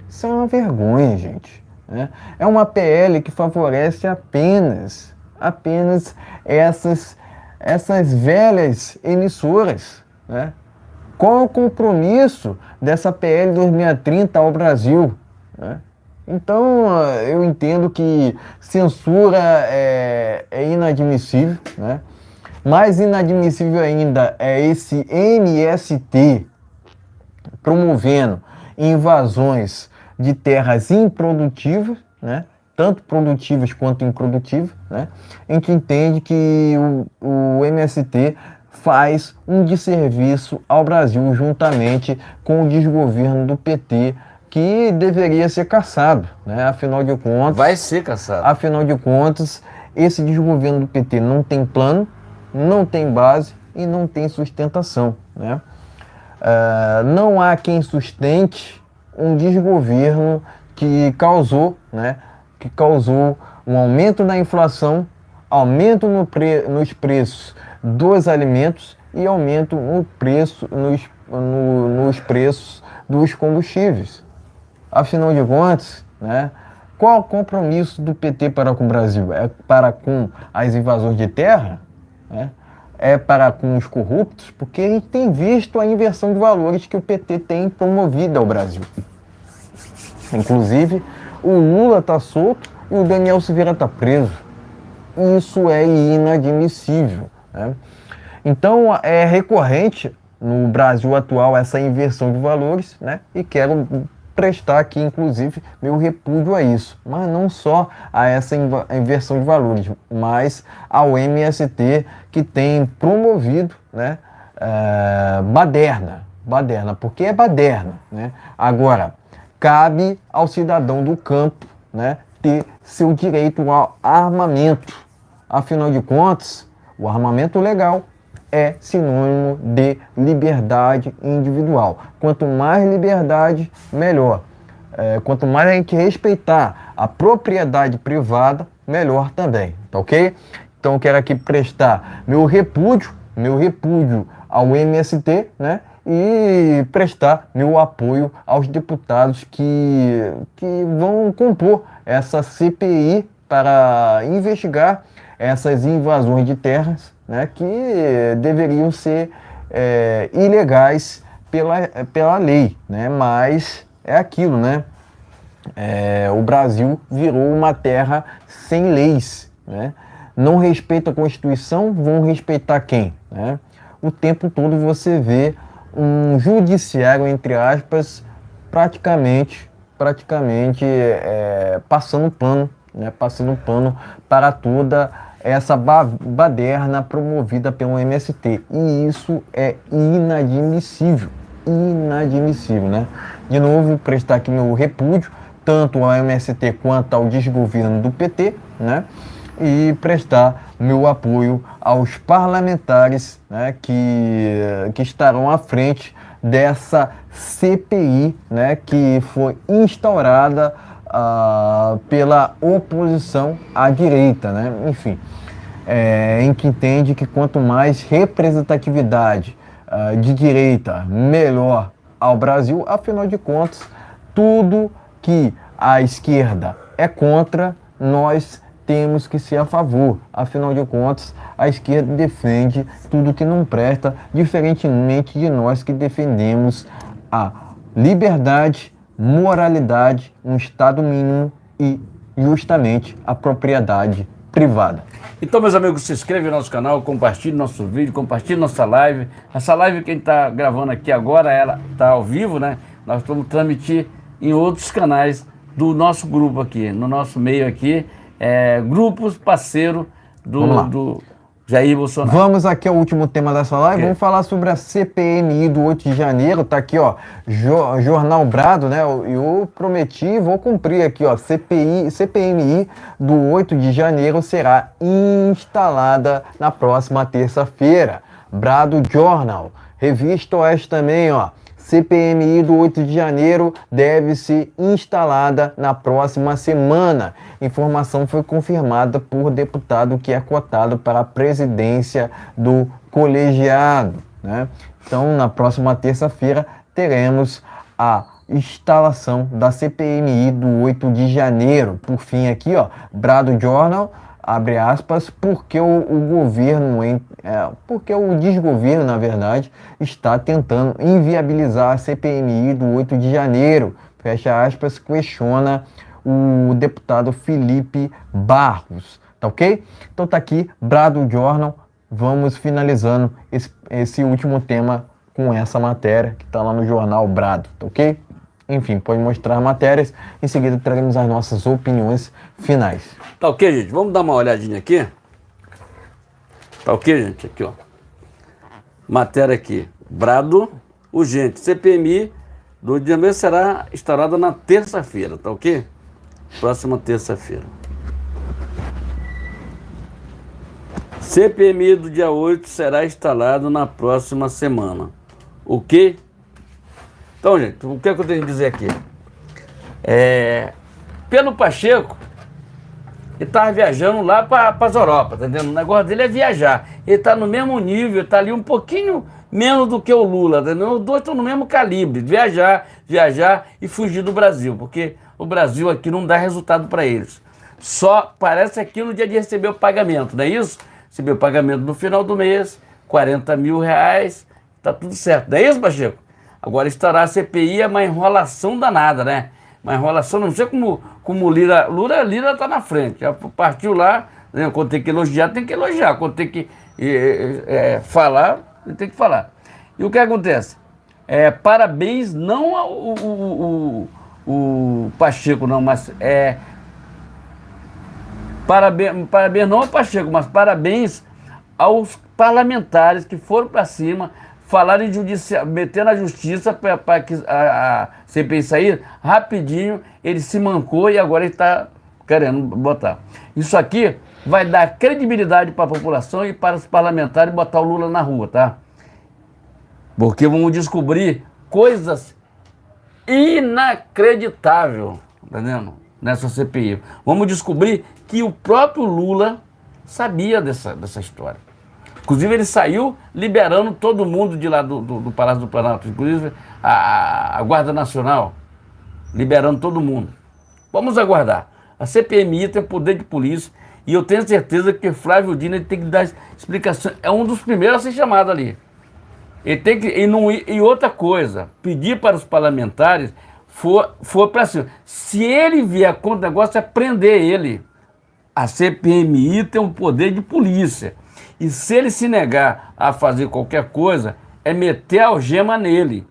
Isso é uma vergonha, gente, né? É uma PL que favorece apenas essas essas velhas emissoras, né? Qual é o compromisso dessa PL 2630 ao Brasil, né? Então, eu entendo que censura é inadmissível, né? Mais inadmissível ainda é esse MST promovendo invasões de terras improdutivas, né? Tanto produtivas quanto improdutivas, né? A gente entende que o MST faz um desserviço ao Brasil juntamente com o desgoverno do PT, que deveria ser caçado, né? Afinal de contas... Vai ser caçado. Afinal de contas, esse desgoverno do PT não tem plano, não tem base e não tem sustentação, né? Não há quem sustente um desgoverno que causou, né? Que causou um aumento na inflação, aumento nos preços dos alimentos e aumento nos preços dos combustíveis. Afinal de contas, né, qual é o compromisso do PT para com o Brasil? É para com as invasões de terra? Né? É para com os corruptos? Porque a gente tem visto a inversão de valores que o PT tem promovido ao Brasil. Inclusive, o Lula está solto e o Daniel Silveira está preso. Isso é inadmissível, né? Então, é recorrente no Brasil atual essa inversão de valores, né? E quero prestar aqui, inclusive, meu repúdio a isso. Mas não só a essa inversão de valores, mas ao MST, que tem promovido, né, baderna, porque é baderna, né? Agora, cabe ao cidadão do campo, né, ter seu direito ao armamento. Afinal de contas, o armamento legal é sinônimo de liberdade individual. Quanto mais liberdade, melhor. Quanto mais a gente respeitar a propriedade privada, melhor também, tá ok? Então eu quero aqui prestar meu repúdio ao MST, né? E prestar meu apoio aos deputados que vão compor essa CPI para investigar essas invasões de terras, né, que deveriam ser ilegais pela lei, né, mas é aquilo, né, o Brasil virou uma terra sem leis, né, não respeita a Constituição, vão respeitar quem, né? O tempo todo você vê um judiciário, entre aspas, praticamente passando pano, né, passando pano para toda essa baderna promovida pelo MST. E isso é inadmissível, né? De novo, prestar aqui meu repúdio, tanto ao MST quanto ao desgoverno do PT, né? E prestar meu apoio aos parlamentares, né, que estarão à frente dessa CPI, né, que foi instaurada pela oposição à direita, né? Enfim, em que entende que quanto mais representatividade de direita, melhor ao Brasil. Afinal de contas, tudo que a esquerda é contra, nós temos que ser a favor. Afinal de contas, a esquerda defende tudo que não presta, diferentemente de nós que defendemos a liberdade, moralidade, um Estado mínimo e justamente a propriedade privada. Então, meus amigos, se inscreve no nosso canal, compartilhe nosso vídeo, compartilhe nossa live. Essa live que a gente está gravando aqui agora, ela está ao vivo, né? Nós vamos transmitir em outros canais do nosso grupo aqui, no nosso meio aqui, grupos parceiro do Jair Bolsonaro. Vamos aqui ao último tema dessa live, vamos falar sobre a CPMI do 8 de janeiro, tá aqui, ó, Jornal Brado, né, eu prometi, vou cumprir aqui, ó, CPMI do 8 de janeiro será instalada na próxima terça-feira. Brado Journal, Revista Oeste também, ó, CPMI do 8 de janeiro deve ser instalada na próxima semana. Informação foi confirmada por deputado que é cotado para a presidência do colegiado, né? Então, na próxima terça-feira, teremos a instalação da CPMI do 8 de janeiro. Por fim, aqui, ó, Brado Journal, abre aspas, porque o governo, porque o desgoverno, na verdade, está tentando inviabilizar a CPMI do 8 de janeiro, fecha aspas, questiona o deputado Felipe Barros, tá ok? Então tá aqui, Brado Journal, vamos finalizando esse último tema com essa matéria que tá lá no jornal Brado, tá ok? Enfim, pode mostrar matérias, em seguida traremos as nossas opiniões finais. Tá ok, gente? Vamos dar uma olhadinha aqui. Tá ok, gente? Aqui, ó. Matéria aqui. Brado urgente. CPMI do dia mesmo será instaurada na terça-feira, tá ok? Próxima terça-feira. CPMI do dia 8 será instalado na próxima semana. Ok? Então, gente, o que é que eu tenho que dizer aqui? Pelo Pacheco, ele estava viajando lá para as Europa, tá entendendo? O negócio dele é viajar. Ele está no mesmo nível, está ali um pouquinho menos do que o Lula, tá entendendo? Os dois estão no mesmo calibre, viajar e fugir do Brasil, porque o Brasil aqui não dá resultado para eles. Só parece aqui no dia de receber o pagamento, não é isso? Receber o pagamento no final do mês, R$40 mil, tá tudo certo, não é isso, Pacheco? Agora estourar a CPI é uma enrolação danada, né? Uma enrolação, não sei como Lira está na frente, já partiu lá, né? Quando tem que elogiar, tem que elogiar, quando tem que falar, tem que falar. E o que acontece? Parabéns, não o Pacheco, não, mas parabéns não ao Pacheco, mas parabéns aos parlamentares que foram para cima, falaram em meter na justiça para que a CPI sair rapidinho, ele se mancou e agora ele está querendo botar. Isso aqui vai dar credibilidade para a população e para os parlamentares botar o Lula na rua, tá? Porque vamos descobrir coisas inacreditáveis, tá vendo? Nessa CPI. Vamos descobrir que o próprio Lula sabia dessa história. Inclusive, ele saiu liberando todo mundo de lá do Palácio do Planalto, inclusive a Guarda Nacional, liberando todo mundo. Vamos aguardar. A CPMI tem poder de polícia e eu tenho certeza que Flávio Dino tem que dar explicação. É um dos primeiros a ser chamado ali. Ele tem que, e outra coisa, pedir para os parlamentares for para cima. Se ele vier contra o negócio, é prender ele. A CPMI tem um poder de polícia. E se ele se negar a fazer qualquer coisa, é meter a algema nele.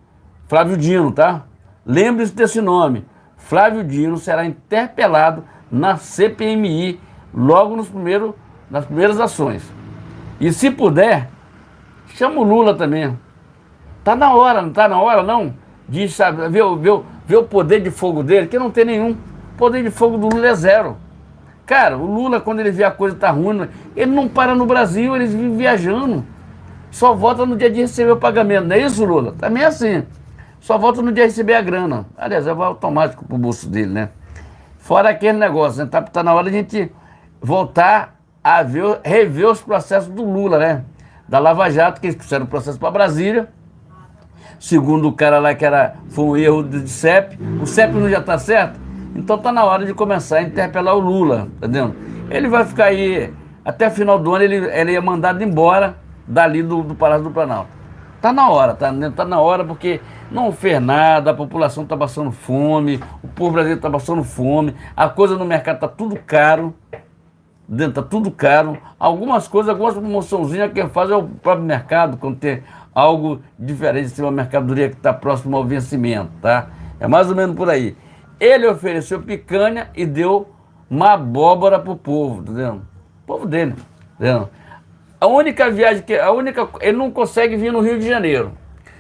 Flávio Dino, tá? Lembre-se desse nome. Flávio Dino será interpelado na CPMI logo nas primeiras ações. E se puder, chama o Lula também. Tá na hora, não tá na hora não? De sabe, ver o poder de fogo dele, que não tem nenhum. O poder de fogo do Lula é zero. Cara, o Lula, quando ele vê a coisa tá ruim, ele não para no Brasil, ele vive viajando. Só volta no dia de receber o pagamento, não é isso, Lula? Também é assim. Só volta no dia de receber a grana. Aliás, vai automático pro bolso dele, né? Fora aquele negócio, né? Tá na hora de a gente voltar a rever os processos do Lula, né? Da Lava Jato, que eles fizeram o processo para Brasília. Segundo o cara lá que foi um erro de CEP. O CEP não já tá certo? Então tá na hora de começar a interpelar o Lula, tá entendendo? Ele vai ficar aí, até o final do ano ele é mandado embora dali do Palácio do Planalto. Tá na hora, tá na hora porque não fez nada, a população tá passando fome, o povo brasileiro tá passando fome, a coisa no mercado tá tudo caro, tá tudo caro. Algumas promoçãozinhas quem faz é o próprio mercado, quando tem algo diferente, se uma mercadoria que está próximo ao vencimento, tá? É mais ou menos por aí. Ele ofereceu picanha e deu uma abóbora pro povo, tá vendo? O povo dele, tá vendo? A única viagem ele não consegue vir no Rio de Janeiro.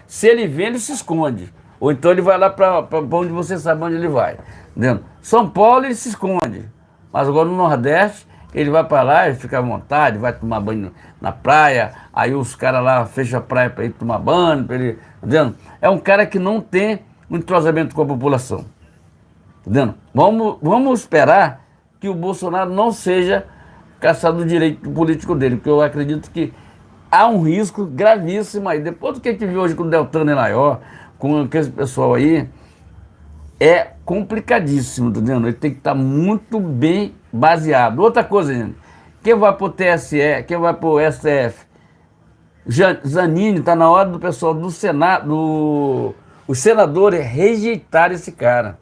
Se ele vem, ele se esconde. Ou então ele vai lá para onde você sabe onde ele vai, tá vendo? São Paulo ele se esconde. Mas agora no Nordeste, ele vai para lá, ele fica à vontade, vai tomar banho na praia, aí os caras lá fecham a praia para ele tomar banho, para ele, tá vendo? É um cara que não tem um entrosamento com a população. Entendendo? Vamos esperar que o Bolsonaro não seja caçado do direito político dele, porque eu acredito que há um risco gravíssimo aí. Depois do que a gente viu hoje com o Deltan Dallagnol, com aquele pessoal aí, é complicadíssimo, entendeu? Ele tem que estar muito bem baseado. Outra coisa, gente, quem vai pro TSE, quem vai pro STF? Zanini, está na hora do pessoal do Senado, os senadores rejeitarem esse cara.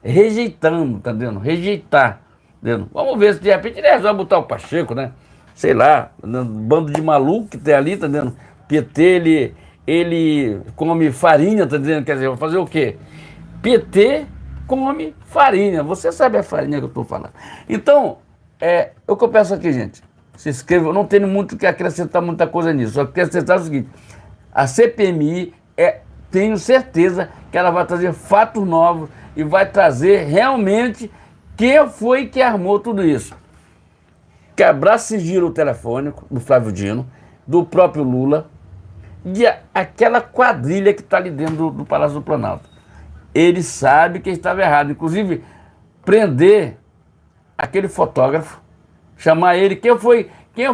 Rejeitando, tá entendendo? Rejeitar. Entendendo? Vamos ver se de repente ele resolve botar o Pacheco, né? Sei lá, um bando de maluco que tem ali, tá entendendo? PT, ele come farinha, tá entendendo? Quer dizer, vai fazer o quê? PT come farinha. Você sabe a farinha que eu estou falando. Então, o que eu peço aqui, gente, se inscreva. Eu não tenho muito que acrescentar muita coisa nisso. Só quero acrescentar o seguinte: a CPMI, tenho certeza que ela vai trazer fatos novos e vai trazer realmente quem foi que armou tudo isso. Quebrar sigilo telefônico do Flávio Dino, do próprio Lula, e aquela quadrilha que está ali dentro do Palácio do Planalto. Ele sabe que estava errado. Inclusive, prender aquele fotógrafo, chamar ele, quem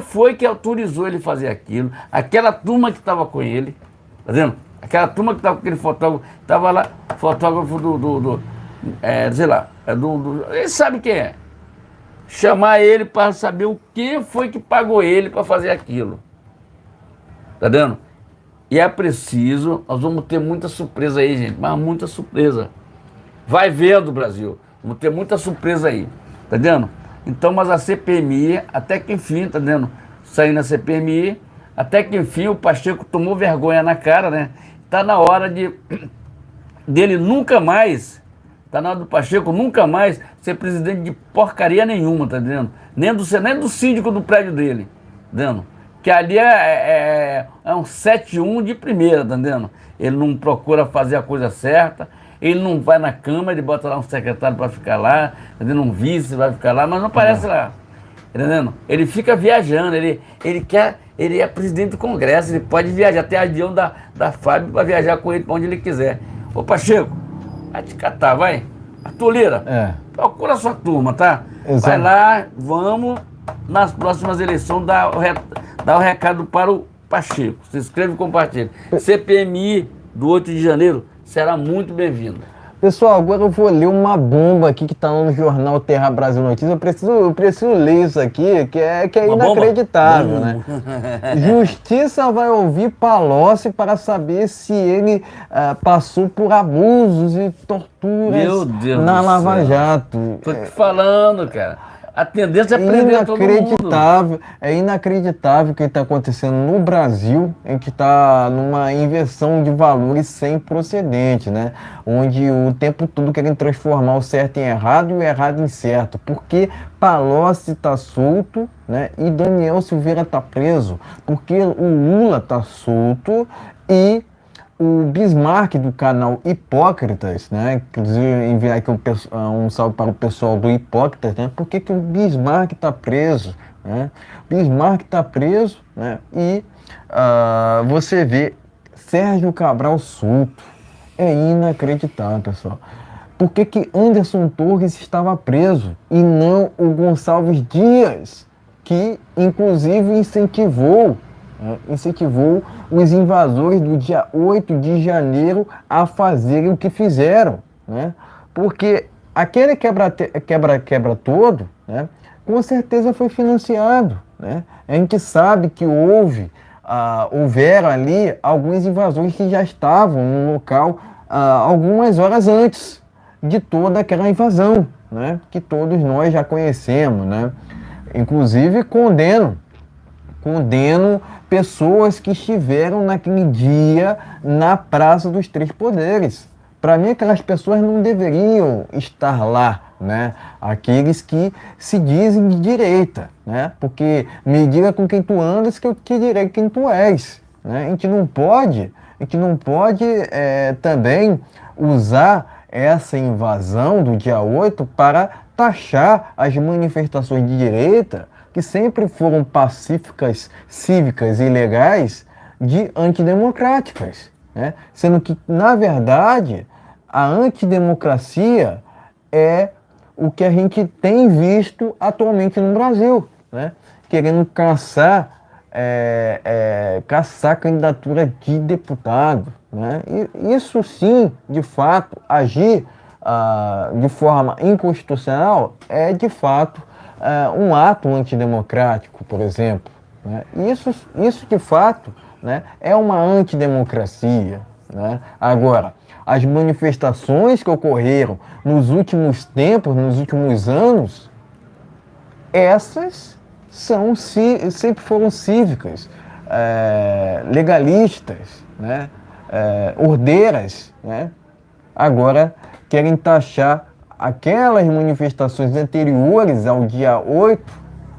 foi que autorizou ele fazer aquilo, aquela turma que estava com ele, tá vendo? Aquela turma que estava com aquele fotógrafo, estava lá, fotógrafo sei lá, ele sabe quem é. Chamar ele para saber o que foi que pagou ele para fazer aquilo. Tá vendo? E é preciso, nós vamos ter muita surpresa aí, gente, mas muita surpresa. Vai vendo, Brasil, vamos ter muita surpresa aí, tá vendo? Então, mas a CPMI, até que enfim, tá vendo? Saindo a CPMI, até que enfim o Pacheco tomou vergonha na cara, né? Tá na hora dele nunca mais, tá na hora do Pacheco nunca mais ser presidente de porcaria nenhuma, tá entendendo? Nem do síndico do prédio dele, tá entendendo? Que ali é um 7-1 de primeira, tá entendendo? Ele não procura fazer a coisa certa, ele não vai na Câmara, ele bota lá um secretário para ficar lá, tá entendendo? Um vice vai ficar lá, mas não aparece lá, tá entendendo? Ele fica viajando, ele é presidente do Congresso, ele pode viajar, tem avião da FAB para viajar com ele para onde ele quiser. Ô Pacheco, vai te catar, vai. Arthur Lira, procura a sua turma, tá? Exato. Vai lá, vamos, nas próximas eleições, dar o recado para o Pacheco. Se inscreve e compartilha. CPMI do 8 de janeiro será muito bem-vindo. Pessoal, agora eu vou ler uma bomba aqui que está no jornal Terra Brasil Notícias. Eu preciso ler isso aqui, que é inacreditável, né? Justiça vai ouvir Palocci para saber se ele passou por abusos e torturas na Lava Jato. Tô te falando, cara. A tendência é prender todo mundo. É inacreditável o que está acontecendo no Brasil, em que está numa inversão de valores sem procedente, né? Onde o tempo todo querem transformar o certo em errado e o errado em certo. Porque Palocci está solto, né? E Daniel Silveira está preso. Porque o Lula está solto e o Bismarck do canal Hipócritas, né? Inclusive enviar aqui um salve para o pessoal do Hipócritas, né? Por que o Bismarck está preso, né? Bismarck está preso, né? E você vê Sérgio Cabral solto. É inacreditável, pessoal. Por que Anderson Torres estava preso e não o Gonçalves Dias, que inclusive incentivou os invasores do dia 8 de janeiro a fazerem o que fizeram, né? Porque aquele quebra todo, né, com certeza foi financiado, né? A gente sabe que houveram ali alguns invasores que já estavam no local algumas horas antes de toda aquela invasão, né, que todos nós já conhecemos, né? Inclusive condeno pessoas que estiveram naquele dia na Praça dos Três Poderes. Para mim, aquelas pessoas não deveriam estar lá, né? Aqueles que se dizem de direita, né? Porque me diga com quem tu andas que eu te direi quem tu és, né? A gente não pode também usar essa invasão do dia 8 para taxar as manifestações de direita, que sempre foram pacíficas, cívicas e legais, de antidemocráticas, né? Sendo que, na verdade, a antidemocracia é o que a gente tem visto atualmente no Brasil, né? Querendo caçar candidatura de deputado, né? E isso sim, de fato, agir de forma inconstitucional é de fato um ato antidemocrático, por exemplo. Né? Isso de fato, né, é uma antidemocracia. Né? Agora, as manifestações que ocorreram nos últimos tempos, nos últimos anos, essas sempre foram cívicas, legalistas, né? Ordeiras. Né? Agora querem taxar aquelas manifestações anteriores ao dia 8,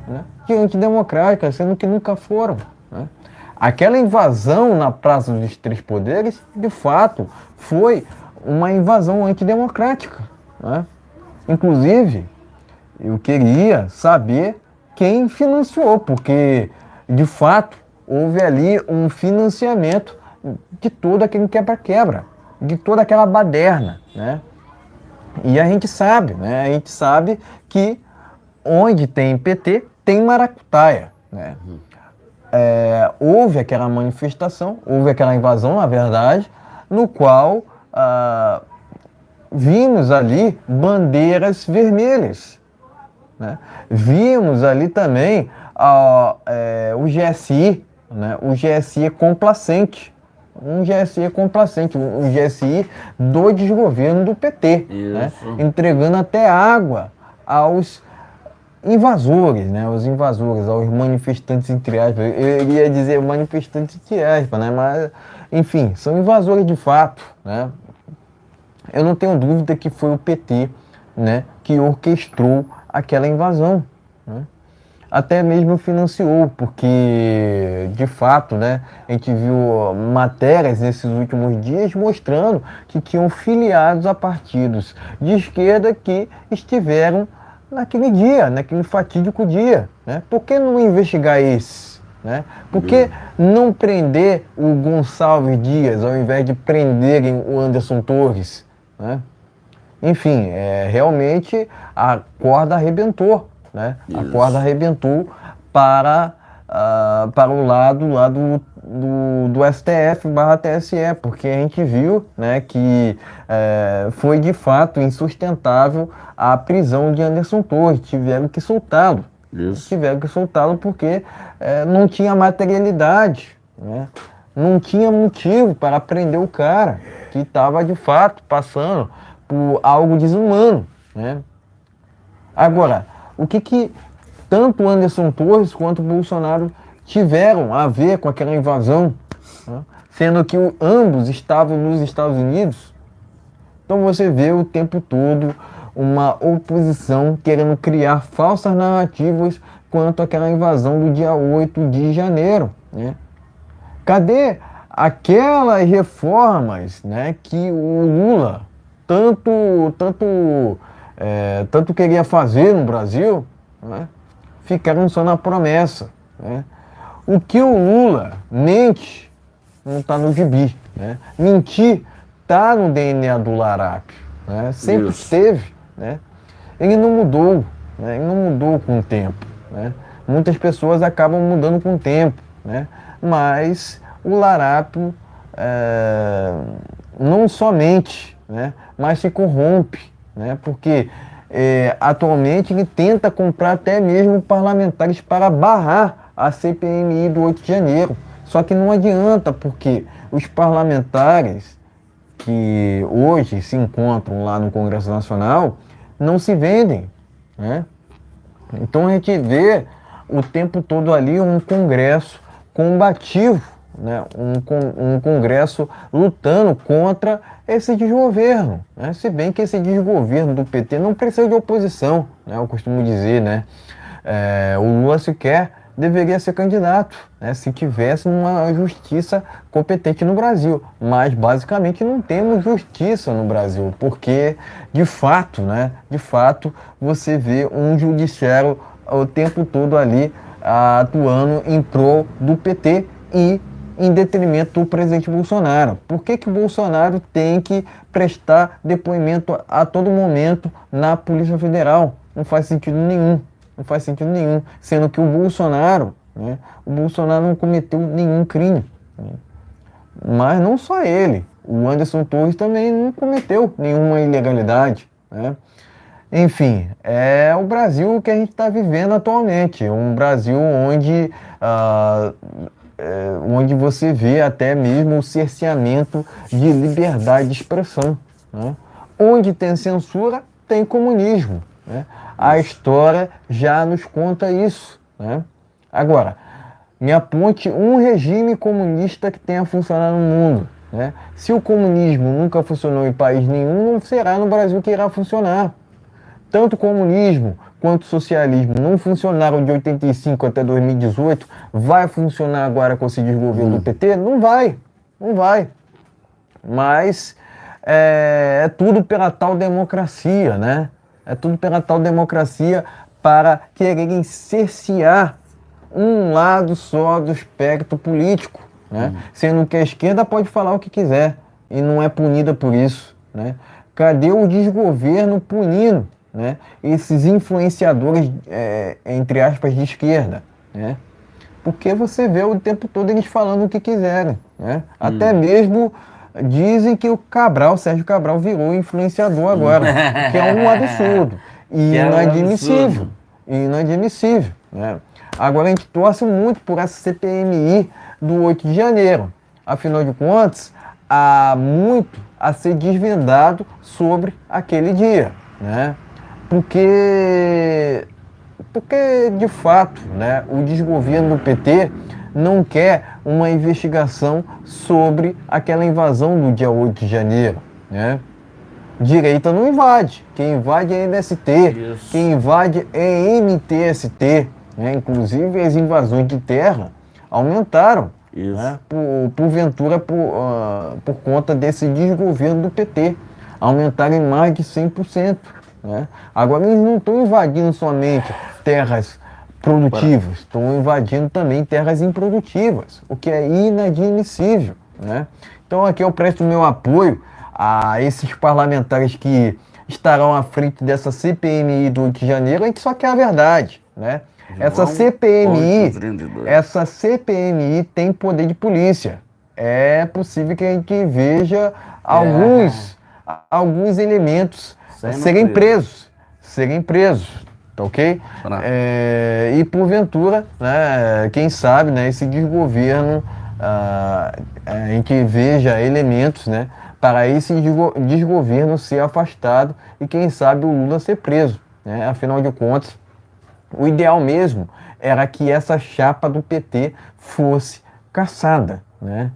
né, de antidemocráticas, sendo que nunca foram. Né? Aquela invasão na Praça dos Três Poderes, de fato, foi uma invasão antidemocrática. Né? Inclusive, eu queria saber quem financiou, porque, de fato, houve ali um financiamento de todo aquele quebra-quebra, de toda aquela baderna, né? E a gente sabe, né? A gente sabe que onde tem PT, tem maracutaia, né? Houve aquela manifestação, houve aquela invasão, na verdade, no qual vimos ali bandeiras vermelhas, né? Vimos ali também o GSI, né? O GSI complacente, um GSI do desgoverno do PT, né? Entregando até água aos invasores, né? Aos manifestantes, entre aspas. Eu iria dizer manifestantes entre aspas, né? Mas, enfim, são invasores de fato, né? Eu não tenho dúvida que foi o PT, né, que orquestrou aquela invasão, né? Até mesmo financiou, porque, de fato, né, a gente viu matérias nesses últimos dias mostrando que tinham filiados a partidos de esquerda que estiveram naquele dia, naquele fatídico dia. Né? Por que não investigar esses? Né? Por que não prender o Gonçalves Dias ao invés de prenderem o Anderson Torres? Né? Enfim, realmente a corda arrebentou. Né? A corda arrebentou para o lado lá do STF/TSE, porque a gente viu, né, que foi de fato insustentável a prisão de Anderson Torres. Tiveram que soltá-lo. Tiveram que soltá-lo porque não tinha materialidade, né? Não tinha motivo para prender o cara que estava de fato passando por algo desumano, né? Agora, o que tanto Anderson Torres quanto Bolsonaro tiveram a ver com aquela invasão, né? Sendo que ambos estavam nos Estados Unidos? Então você vê o tempo todo uma oposição querendo criar falsas narrativas quanto àquela invasão do dia 8 de janeiro, né? Cadê aquelas reformas, né, que o Lula tanto queria fazer no Brasil, né, ficaram só na promessa, né? O que o Lula mente não está no gibi, né? Mentir está no DNA do larápio, né? Sempre esteve, né? Ele não mudou, né? Ele não mudou com o tempo, né? Muitas pessoas acabam mudando com o tempo, né? Mas o larápio não somente, né, mas se corrompe, né? Porque atualmente ele tenta comprar até mesmo parlamentares para barrar a CPMI do 8 de janeiro. Só que não adianta, porque os parlamentares que hoje se encontram lá no Congresso Nacional não se vendem, né? Então a gente vê o tempo todo ali um Congresso combativo, né? Um Congresso lutando contra esse desgoverno, né? Se bem que esse desgoverno do PT não precisa de oposição, né? Eu costumo dizer, né? O Lula sequer deveria ser candidato, né, se tivesse uma justiça competente no Brasil. Mas basicamente não temos justiça no Brasil, porque de fato, né, você vê um judiciário o tempo todo ali atuando em prol do PT e em detrimento do presidente Bolsonaro. Por que o Bolsonaro tem que prestar depoimento a todo momento na Polícia Federal? Não faz sentido nenhum. Não faz sentido nenhum, sendo que o Bolsonaro não cometeu nenhum crime, né? Mas não só ele, o Anderson Torres também não cometeu nenhuma ilegalidade, né? Enfim, é o Brasil que a gente está vivendo atualmente, um Brasil onde você vê até mesmo o cerceamento de liberdade de expressão, né? Onde tem censura, tem comunismo, né? A história já nos conta isso, né? Agora, me aponte um regime comunista que tenha funcionado no mundo, né? Se o comunismo nunca funcionou em país nenhum, não será no Brasil que irá funcionar. Tanto o comunismo quanto o socialismo não funcionaram de 85 até 2018, vai funcionar agora com esse desgoverno do PT? Não vai, não vai. Mas é tudo pela tal democracia, né? É tudo pela tal democracia para quererem cercear um lado só do espectro político, né? Sendo que a esquerda pode falar o que quiser e não é punida por isso, né? Cadê o desgoverno punindo, né, esses influenciadores, entre aspas, de esquerda, né? Porque você vê o tempo todo eles falando o que quiserem, né? Até mesmo dizem que o Sérgio Cabral virou influenciador agora, que é um absurdo e inadmissível, inadmissível, né? Agora a gente torce muito por essa CPMI do 8 de janeiro. Afinal de contas, há muito a ser desvendado sobre aquele dia, né? Porque de fato, né, o desgoverno do PT não quer uma investigação sobre aquela invasão do dia 8 de janeiro, né? Direita não invade, quem invade é MST, Isso. quem invade é MTST, né? Inclusive as invasões de terra aumentaram, né? Porventura por conta desse desgoverno do PT, aumentaram em mais de 100%. Né? Agora eles não estão invadindo somente terras produtivas, estão invadindo também terras improdutivas, o que é inadmissível, né? Então aqui eu presto meu apoio a esses parlamentares que estarão à frente dessa CPMI do 8 de janeiro. A gente só quer a verdade, né? Essa CPMI tem poder de polícia. É possível que a gente veja alguns elementos serem presos, tá ok? E porventura, né, quem sabe, né, esse desgoverno, a gente veja elementos, né, para esse desgoverno ser afastado e quem sabe o Lula ser preso, né? Afinal de contas, o ideal mesmo era que essa chapa do PT fosse caçada, né?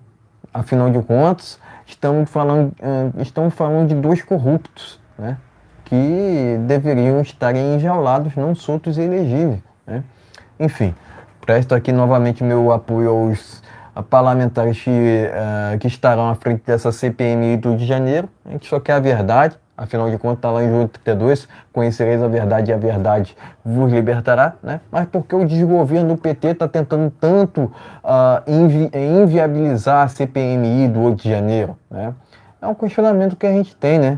Afinal de contas, estamos falando de dois corruptos, né, que deveriam estar enjaulados, não soltos e elegíveis, né? Enfim, presto aqui novamente meu apoio aos parlamentares que estarão à frente dessa CPMI do Rio de Janeiro. A gente só quer a verdade, afinal de contas está lá em João 32, conhecereis a verdade e a verdade vos libertará, né? Mas porque o desgoverno do PT está tentando tanto inviabilizar a CPMI do 8 de janeiro, né? É um questionamento que a gente tem, né?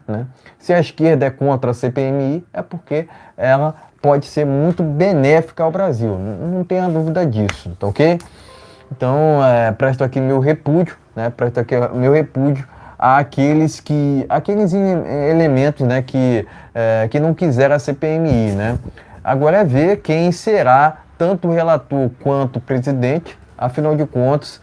Né? Se a esquerda é contra a CPMI, é porque ela pode ser muito benéfica ao Brasil. Não tenha dúvida disso, tá ok? Então, presto aqui meu repúdio, né? Àqueles elementos, né, que não quiseram a CPMI, né? Agora é ver quem será tanto o relator quanto o presidente. Afinal de contas,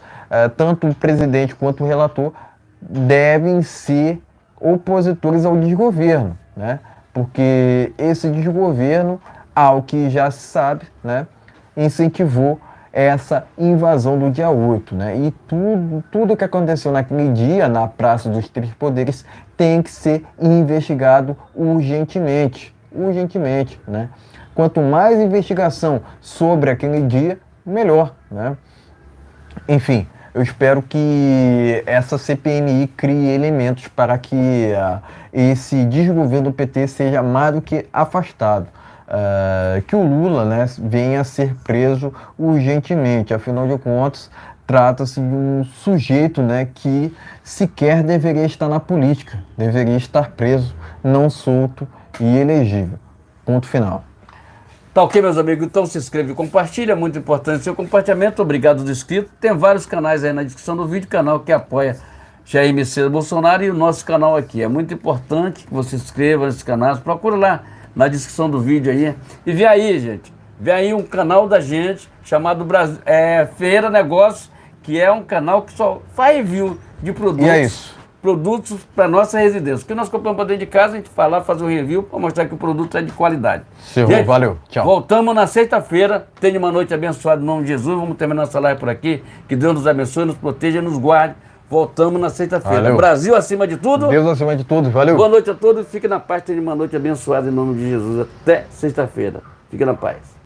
tanto o presidente quanto o relator devem ser opositores ao desgoverno, né? Porque esse desgoverno, ao que já se sabe, né, incentivou essa invasão do dia 8, né? E tudo que aconteceu naquele dia na Praça dos Três Poderes tem que ser investigado urgentemente, né? Quanto mais investigação sobre aquele dia, melhor, né? Enfim, eu espero que essa CPMI crie elementos para que esse desgoverno do PT seja mais do que afastado. Que o Lula, né, venha a ser preso urgentemente. Afinal de contas, trata-se de um sujeito, né, que sequer deveria estar na política, deveria estar preso, não solto e elegível. Ponto final. Tá ok, meus amigos? Então se inscreve e compartilha, muito importante o seu compartilhamento. Obrigado do inscrito. Tem vários canais aí na descrição do vídeo, canal que apoia Jair Messias Bolsonaro e o nosso canal aqui. É muito importante que você se inscreva nesse canal. Procura lá na descrição do vídeo aí. E vê aí, gente. Vê aí um canal da gente chamado Feira Negócios, que é um canal que só faz review de produtos. E é isso. Produtos para nossa residência. O que nós compramos para dentro de casa, a gente vai lá fazer um review para mostrar que o produto é de qualidade. Gente, valeu. Tchau. Voltamos na sexta-feira. Tenha uma noite abençoada em nome de Jesus. Vamos terminar essa live por aqui. Que Deus nos abençoe, nos proteja e nos guarde. Voltamos na sexta-feira. Brasil acima de tudo. Deus acima de tudo. Valeu. Boa noite a todos. Fique na paz. Tenha uma noite abençoada em nome de Jesus. Até sexta-feira. Fique na paz.